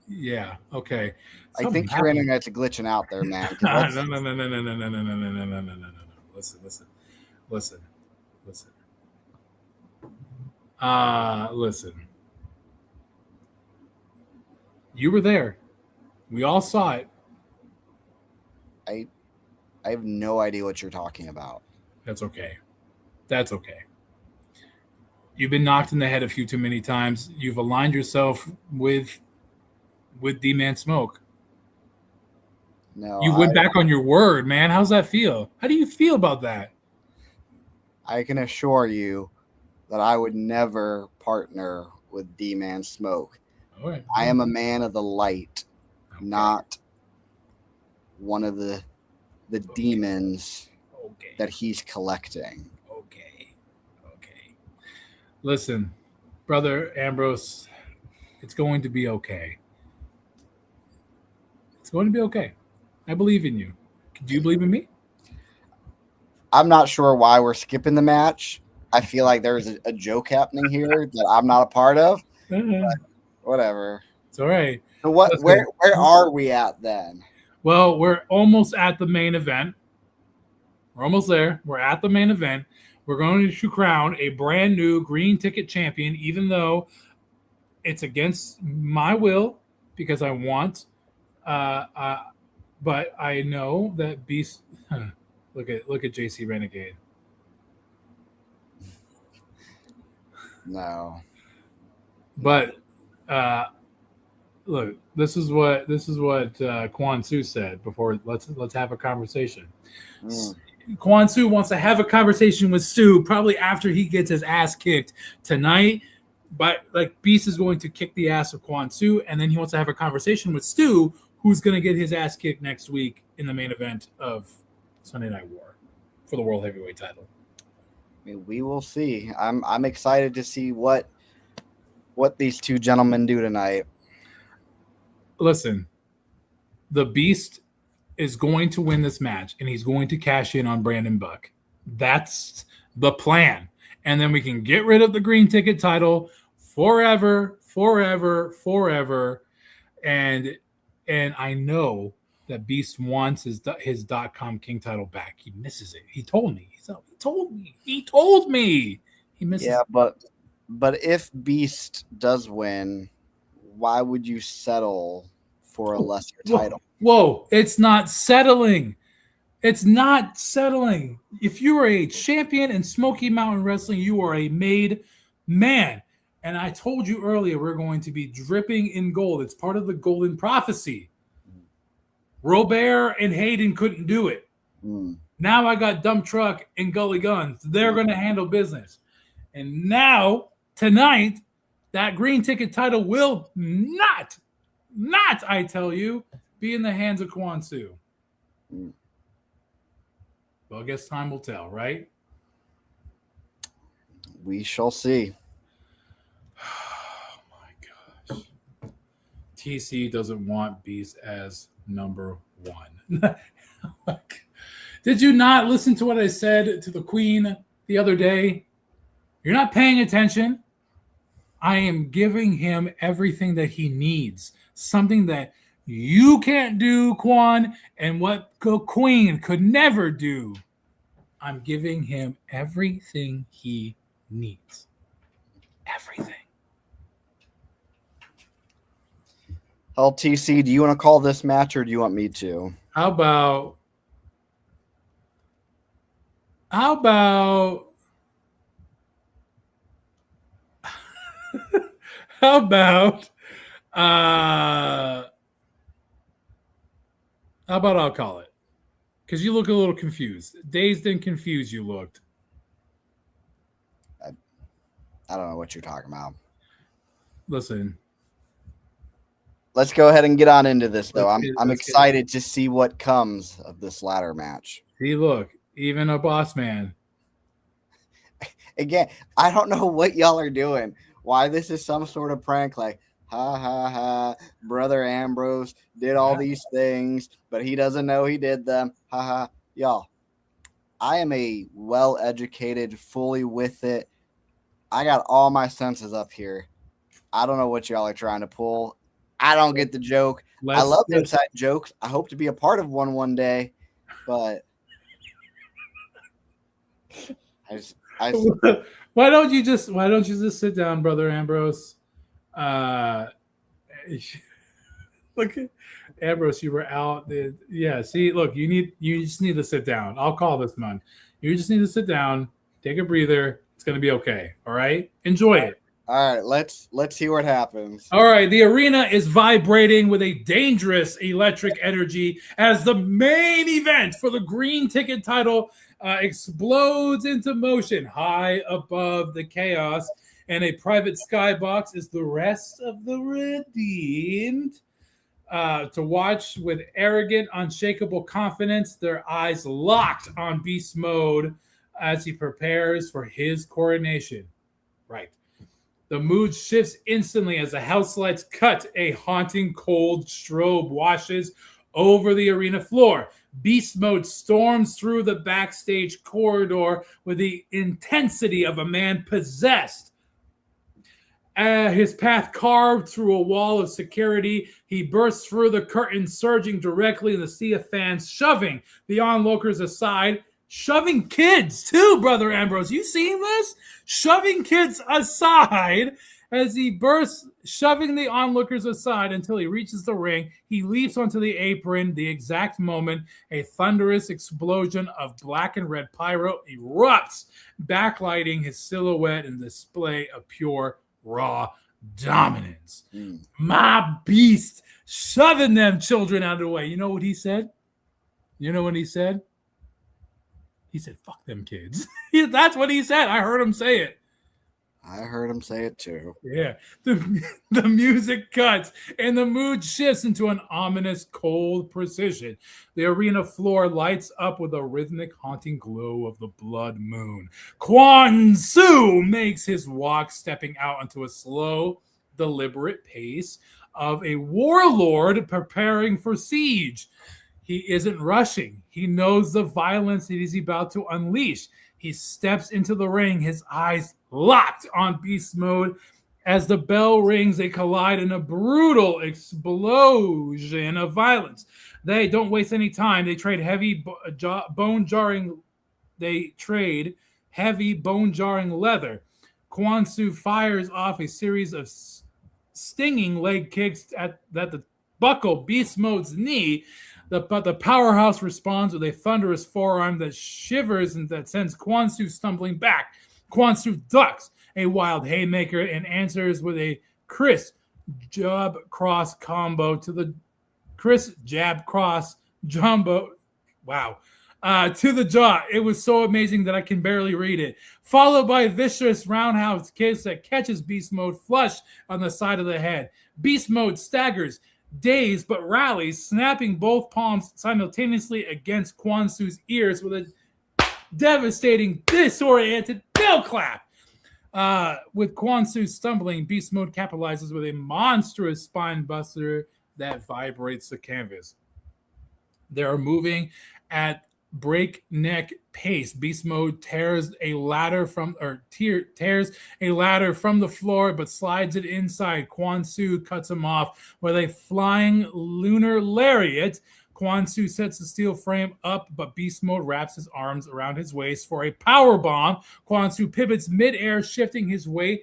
Yeah, okay. I think your internet's glitching out there, man. No. Listen. Listen. You were there. We all saw it. I have no idea what you're talking about. That's okay. You've been knocked in the head a few too many times. You've aligned yourself with D-Man Smoke. No, You went back on your word, man. How's that feel? How do you feel about that? I can assure you that I would never partner with D-Man Smoke. All right. I am a man of the light, Okay. not one of the demons Okay. that he's collecting. Okay. Listen, brother Ambrose, it's going to be okay. It's going to be okay. I believe in you. Do you believe in me? I'm not sure why we're skipping the match. I feel like there's a joke happening here that I'm not a part of. But whatever. It's all right. So what? Where are we at then? Well, we're almost at the main event. We're almost there. We're at the main event. We're going to crown a brand new green ticket champion, even though it's against my will because I want. But I know that Beast. Look at JC Renegade. No. But look, this is what Quan Su said before. Let's have a conversation. Quan Su wants to have a conversation with Stu probably after he gets his ass kicked tonight. But like Beast is going to kick the ass of Quan Su, and then he wants to have a conversation with Stu, who's going to get his ass kicked next week in the main event of Sunday Night War for the World Heavyweight title. I mean, we will see. I'm excited to see what these two gentlemen do tonight. Listen, the Beast is going to win this match, and he's going to cash in on Brandon Buck. That's the plan. And then we can get rid of the green ticket title forever. And I know that Beast wants his .com King title back. He misses it. He told me. He told me. He misses it. Yeah, but if Beast does win, why would you settle for a lesser title? Whoa, it's not settling. It's not settling. If you are a champion in Smoky Mountain Wrestling, you are a made man. And I told you earlier, we're going to be dripping in gold. It's part of the golden prophecy. Robert and Hayden couldn't do it. Now I got Dump Truck and Gully Guns. They're going to handle business. And now, tonight, that green ticket title will not, I tell you, be in the hands of Quan Su. Well, I guess time will tell, right? We shall see. Oh, my gosh. TC doesn't want Beast as number one. Did you not listen to what I said to the Queen the other day? You're not paying attention. I am giving him everything that he needs. Something that you can't do, Quan, and what Queen could never do. I'm giving him everything he needs. Everything. LTC, do you want to call this match or do you want me to? How about I'll call it? Because you look a little confused. Dazed and confused you looked. I don't know what you're talking about. Listen. Let's go ahead and get on into this, though. I'm excited to see what comes of this ladder match. See, look, even a boss man. Again, I don't know what y'all are doing. Why this is some sort of prank, like, ha, ha, ha, Brother Ambrose did all these things, but he doesn't know he did them. Ha, ha. Y'all, I am a well-educated, fully with it. I got all my senses up here. I don't know what y'all are trying to pull. I don't get the joke. I love inside jokes. I hope to be a part of one day, but why don't you just sit down, Brother Ambrose? Look, Ambrose, you were out. Yeah, see, look, you just need to sit down. I'll call this man. You just need to sit down, take a breather. It's gonna be okay. All right, enjoy it. All right, let's see what happens. All right, the arena is vibrating with a dangerous electric energy as the main event for the green ticket title explodes into motion high above the chaos. And a private skybox is the rest of the redeemed. To watch with arrogant, unshakable confidence, their eyes locked on Beast Mode as he prepares for his coronation. Right. The mood shifts instantly as the house lights cut. A haunting cold strobe washes over the arena floor. Beast Mode storms through the backstage corridor with the intensity of a man possessed. His path carved through a wall of security, he bursts through the curtain, surging directly in the sea of fans, shoving the onlookers aside, shoving kids too, Brother Ambrose. You seen this? Shoving kids aside as he bursts, shoving the onlookers aside until he reaches the ring. He leaps onto the apron. The exact moment a thunderous explosion of black and red pyro erupts, backlighting his silhouette in display of pure raw dominance. My beast shoving them children out of the way. You know what he said? You know what he said? He said, fuck them kids. That's what he said. I heard him say it. I heard him say it too. Yeah. The music cuts and the mood shifts into an ominous, cold precision. The arena floor lights up with a rhythmic, haunting glow of the blood moon. Quan Su makes his walk, stepping out onto a slow, deliberate pace of a warlord preparing for siege. He isn't rushing. He knows the violence that he's about to unleash. He steps into the ring, his eyes locked on Beast Mode. As the bell rings, they collide in a brutal explosion of violence. They don't waste any time. They trade heavy bone-jarring leather. Quan Su fires off a series of stinging leg kicks that the buckle Beast Mode's knee. But the powerhouse responds with a thunderous forearm that shivers and that sends Quan Su stumbling back. Quan Su ducks a wild haymaker and answers with a crisp jab cross combo to the to the jaw. It was so amazing that I can barely read it. Followed by a vicious roundhouse kick that catches Beast Mode flush on the side of the head. Beast Mode staggers, dazed but rallies, snapping both palms simultaneously against Quan Su's ears with a devastating, disoriented bell clap. With Quan Su stumbling, Beast Mode capitalizes with a monstrous spine buster that vibrates the canvas. They are moving at breakneck pace. Beast Mode tears a ladder from the floor, but slides it inside. Quan Su cuts him off with a flying lunar lariat. Quan Su sets the steel frame up, but Beast Mode wraps his arms around his waist for a power bomb. Quan Su pivots midair, shifting his weight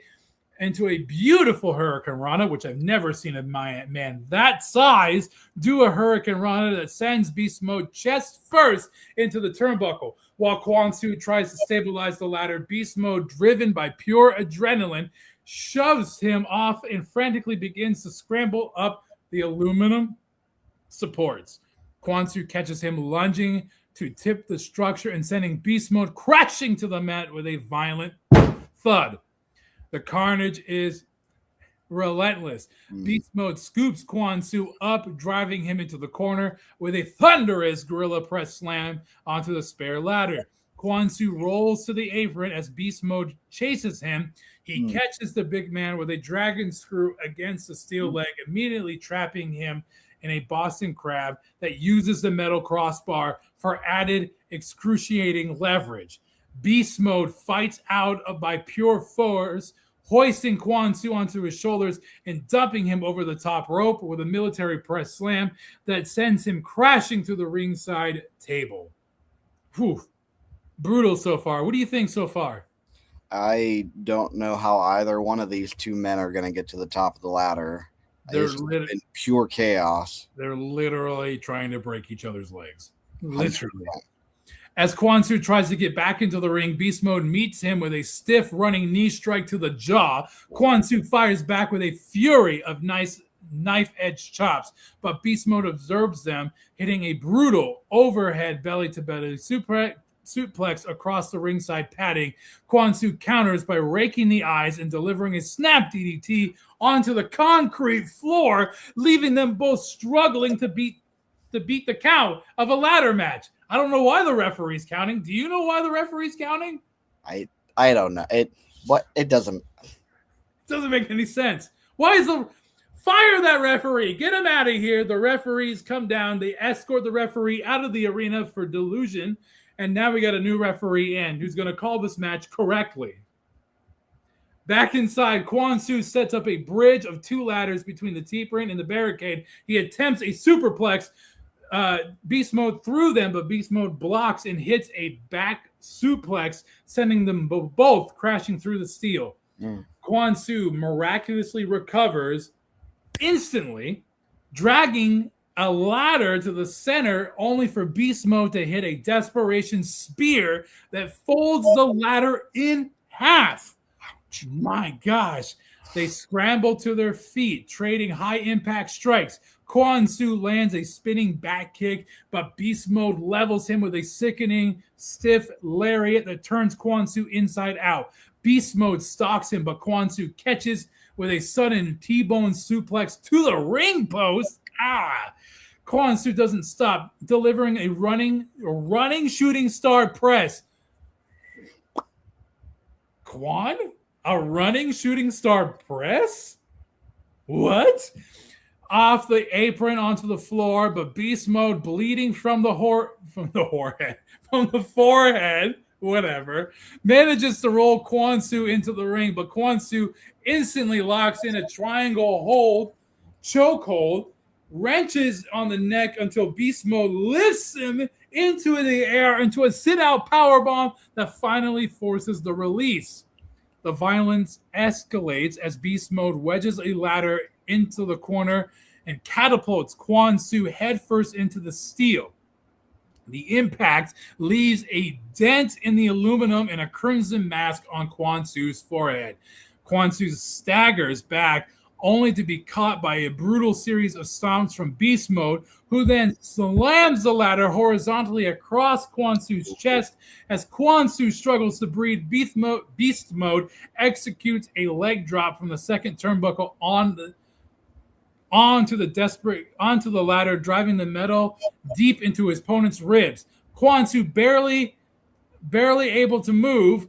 into a beautiful Hurricane Rana, which I've never seen a man that size do a Hurricane Rana that sends Beast Mode chest first into the turnbuckle. While Quan Su tries to stabilize the ladder, Beast Mode, driven by pure adrenaline, shoves him off and frantically begins to scramble up the aluminum supports. Quan Su catches him lunging to tip the structure and sending Beast Mode crashing to the mat with a violent thud. The carnage is relentless. Beast Mode scoops Quan Su up, driving him into the corner with a thunderous gorilla press slam onto the spare ladder. Quan Su rolls to the apron as Beast Mode chases him. He catches the big man with a dragon screw against the steel leg, immediately trapping him in a Boston Crab that uses the metal crossbar for added excruciating leverage. Beast Mode fights out by pure force, hoisting Quan Su onto his shoulders and dumping him over the top rope with a military press slam that sends him crashing through the ringside table. Whew. Brutal so far. What do you think so far? I don't know how either one of these two men are going to get to the top of the ladder. They're in pure chaos. They're literally trying to break each other's legs. Literally. As Kwanzaa tries to get back into the ring, Beast Mode meets him with a stiff running knee strike to the jaw. Kwanzaa fires back with a fury of nice knife-edge chops, but Beast Mode observes them, hitting a brutal overhead belly-to-belly suplex across the ringside padding. Kwanzaa counters by raking the eyes and delivering a snap DDT onto the concrete floor, leaving them both struggling to beat the count of a ladder match. I don't know why the referee's counting. Do you know why the referee's counting? I don't know. It doesn't make any sense. Why is the fire that referee? Get him out of here. The referees come down. They escort the referee out of the arena for delusion. And now we got a new referee in who's going to call this match correctly. Back inside, Kwanzaa sets up a bridge of 2 ladders between the T-Print and the barricade. He attempts a superplex. Beast Mode through them, but Beast Mode blocks and hits a back suplex, sending them both crashing through the steel. Kwanzaa miraculously recovers instantly, dragging a ladder to the center, only for Beast Mode to hit a desperation spear that folds the ladder in half. My gosh. They scramble to their feet, trading high-impact strikes. Kwanzaa lands a spinning back kick, but Beast Mode levels him with a sickening, stiff lariat that turns Kwanzaa inside out. Beast Mode stalks him, but Kwanzaa catches with a sudden T-bone suplex to the ring post. Kwanzaa doesn't stop, delivering a running shooting star press. A running shooting star press? What? Off the apron onto the floor, but Beast Mode, bleeding from the forehead, whatever, manages to roll Kwanzaa into the ring, but Kwanzaa instantly locks in a triangle chokehold, wrenches on the neck until Beast Mode lifts him into the air into a sit-out powerbomb that finally forces the release. The violence escalates as Beast Mode wedges a ladder into the corner and catapults Kwanzaa headfirst into the steel. The impact leaves a dent in the aluminum and a crimson mask on Kwanzaa's forehead. Kwanzaa staggers back, only to be caught by a brutal series of stomps from Beast Mode, who then slams the ladder horizontally across Kwanzaa's chest. As Kwanzaa struggles to breathe, Beast Mode executes a leg drop from the second turnbuckle onto the ladder, driving the metal deep into his opponent's ribs. Kwanzaa barely able to move,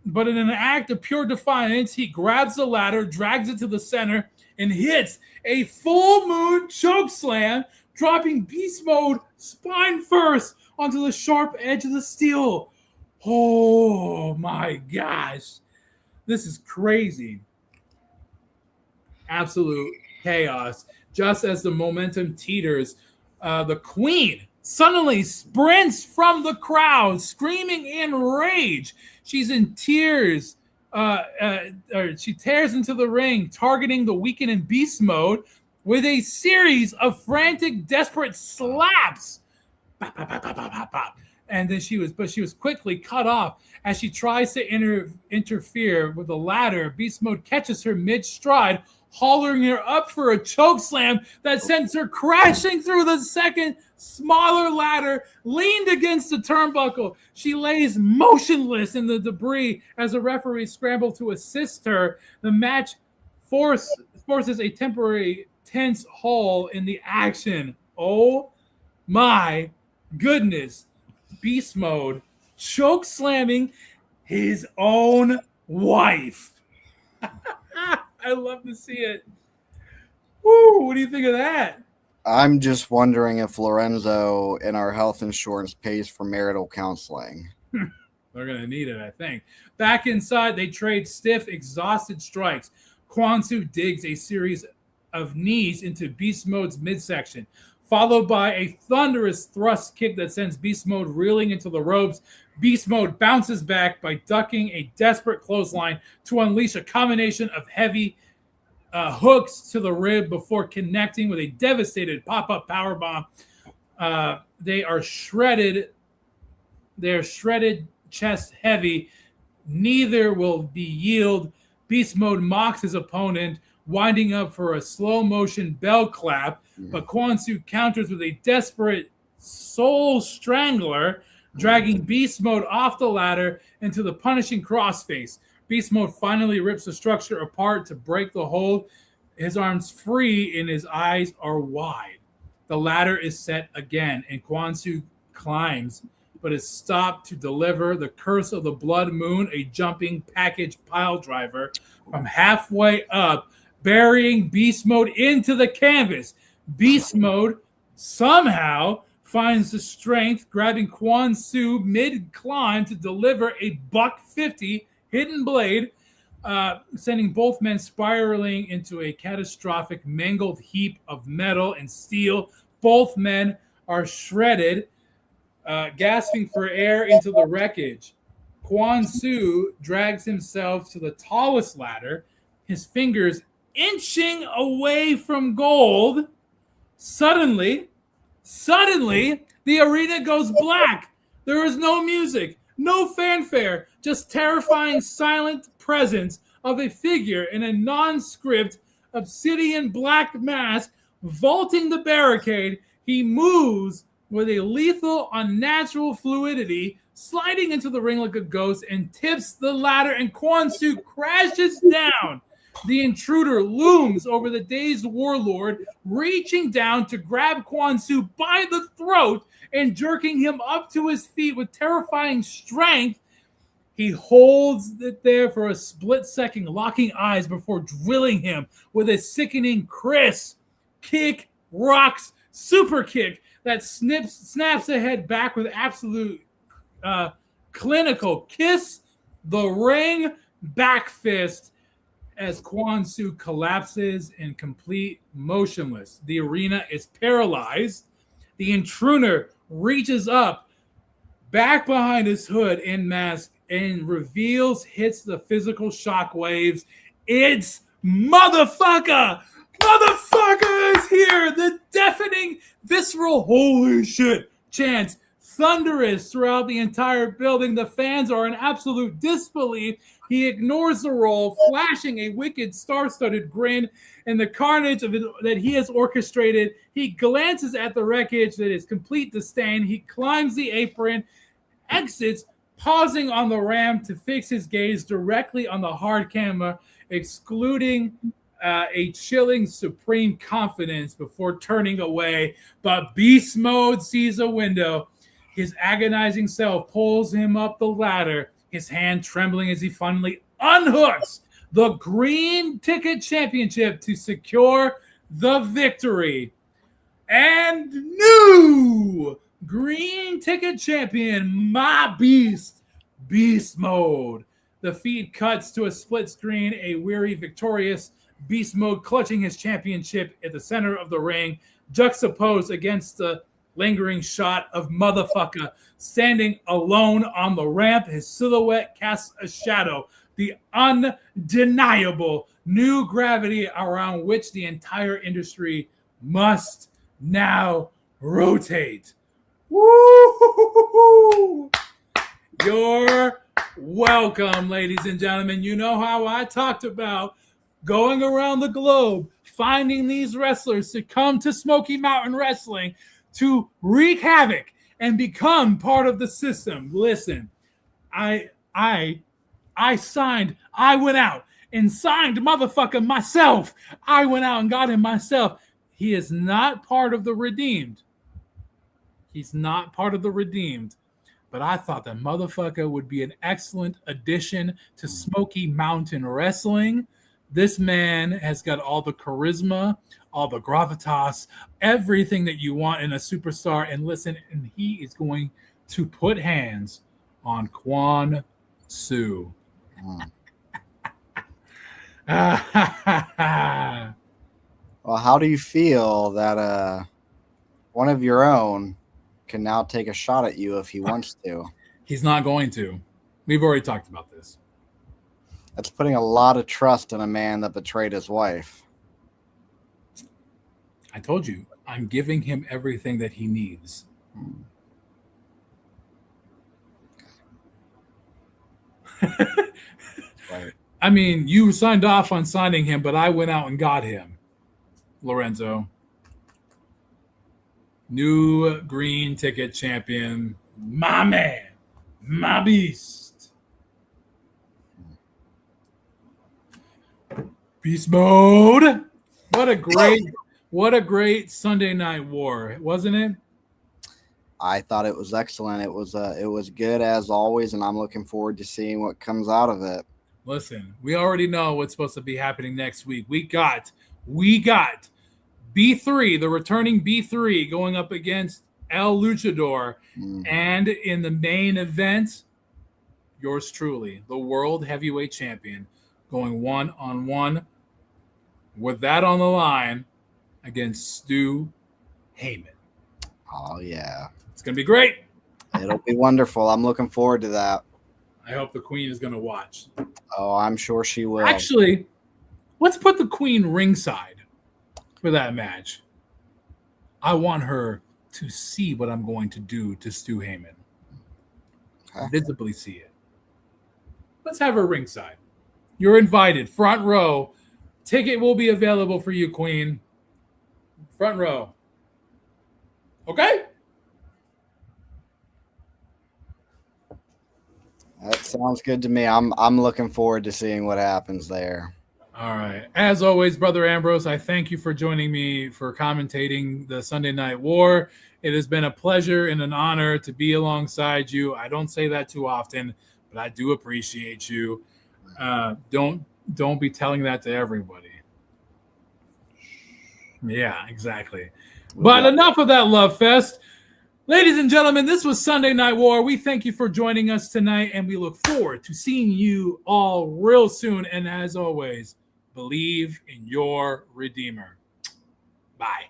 but in an act of pure defiance, he grabs the ladder, drags it to the center, and hits a full moon choke slam, dropping Beast Mode spine first onto the sharp edge of the steel. Oh my gosh. This is crazy. Absolute chaos. Just as the momentum teeters, the Queen suddenly sprints from the crowd, screaming in rage. She's in tears. She tears into the ring, targeting the weakening Beast Mode with a series of frantic, desperate slaps. Bop, bop, bop, bop, bop, bop. And then she was quickly cut off as she tries to interfere with the ladder. Beast Mode catches her mid-stride, hollering her up for a choke slam that sends her crashing through the second smaller ladder, leaned against the turnbuckle. She lays motionless in the debris as the referee scrambles to assist her. The match forces a temporary tense halt in the action. Oh my goodness. Beast Mode choke slamming his own wife. I love to see it. Woo, what do you think of that? I'm just wondering if Lorenzo in our health insurance pays for marital counseling. They're going to need it, I think. Back inside, they trade stiff, exhausted strikes. Kwanzaa digs a series of knees into Beast Mode's midsection, followed by a thunderous thrust kick that sends Beast Mode reeling into the ropes. Beast Mode bounces back by ducking a desperate clothesline to unleash a combination of heavy hooks to the rib before connecting with a devastated pop-up powerbomb. They are shredded their shredded chest heavy. Neither will be yield. Beast Mode mocks his opponent, winding up for a slow motion bell clap, but Quan Su counters with a desperate soul strangler, dragging Beast Mode off the ladder into the punishing crossface. Beast Mode finally rips the structure apart to break the hold. His arms free and his eyes are wide. The ladder is set again, and Quan Su climbs, but is stopped to deliver the Curse of the Blood Moon, a jumping package pile driver, from halfway up, burying Beast Mode into the canvas. Beast Mode somehow finds the strength, grabbing Quan Su mid-climb to deliver a $150 hidden blade, sending both men spiraling into a catastrophic mangled heap of metal and steel. Both men are shredded, gasping for air into the wreckage. Quan Su drags himself to the tallest ladder, his fingers inching away from gold. Suddenly, the arena goes black. There is no music, no fanfare, just terrifying silent presence of a figure in a nondescript obsidian black mask vaulting the barricade. He moves with a lethal, unnatural fluidity, sliding into the ring like a ghost, and tips the ladder, and Quan Su crashes down. The intruder looms over the dazed warlord, reaching down to grab Quan Su by the throat and jerking him up to his feet with terrifying strength. He holds it there for a split second, locking eyes before drilling him with a sickening crisp kick, rocks, super kick that snaps the head back with absolute clinical kiss the ring back fist as Quan Su collapses in complete motionless. The arena is paralyzed. The intruder reaches up back behind his hood and mask and hits the physical shockwaves. It's motherfucker! Motherfucker is here! The deafening, visceral, holy shit chants thunderous throughout the entire building. The fans are in absolute disbelief. He ignores the roll, flashing a wicked star-studded grin and the carnage of it that he has orchestrated. He glances at the wreckage that is complete disdain. He climbs the apron, exits, pausing on the ramp to fix his gaze directly on the hard camera, excluding a chilling supreme confidence before turning away. But Beast Mode sees a window. His agonizing self pulls him up the ladder, his hand trembling as he finally unhooks the green ticket championship to secure the victory. And new green ticket champion, my beast, Beast Mode. The feed cuts to a split screen, a weary, victorious Beast Mode clutching his championship at the center of the ring, juxtaposed against the lingering shot of motherfucker standing alone on the ramp. His silhouette casts a shadow, the undeniable new gravity around which the entire industry must now rotate. Woo! You're welcome, ladies and gentlemen. You know how I talked about going around the globe, finding these wrestlers to come to Smoky Mountain Wrestling to wreak havoc and become part of the system. Listen, I went out and signed motherfucker myself. I went out and got him myself. He is not part of the redeemed. He's not part of the redeemed. But I thought that motherfucker would be an excellent addition to Smoky Mountain Wrestling. This man has got all the charisma, all the gravitas, everything that you want in a superstar. And listen, and he is going to put hands on Quan Su. Well, how do you feel that one of your own can now take a shot at you if he wants to? He's not going to. We've already talked about this. That's putting a lot of trust in a man that betrayed his wife. I told you, I'm giving him everything that he needs. Right. I mean, you signed off on signing him, but I went out and got him, Lorenzo. New green ticket champion, my man, my beast. Beast mode. What a great Sunday night war, wasn't it? I thought it was excellent. It was good as always, and I'm looking forward to seeing what comes out of it. Listen, we already know what's supposed to be happening next week. We got B3, the returning B3, going up against El Luchador. And in the main event, yours truly, the World Heavyweight Champion, going one-on-one with that on the line against Stu Heyman. Oh, yeah. It's going to be great. It'll be wonderful. I'm looking forward to that. I hope the Queen is going to watch. Oh, I'm sure she will. Actually, let's put the Queen ringside for that match. I want her to see what I'm going to do to Stu Heyman. Okay. Visibly see it. Let's have her ringside. You're invited. Front row. Ticket will be available for you, Queen. Front row. Okay? That sounds good to me. I'm looking forward to seeing what happens there. All right. As always, Brother Ambrose, I thank you for joining me for commentating the Sunday Night War. It has been a pleasure and an honor to be alongside you. I don't say that too often, but I do appreciate you. Don't be telling that to everybody. Yeah, exactly. But enough of that love fest. Ladies and gentlemen, this was Sunday Night War. We thank you for joining us tonight, and we look forward to seeing you all real soon. And as always, believe in your Redeemer. Bye.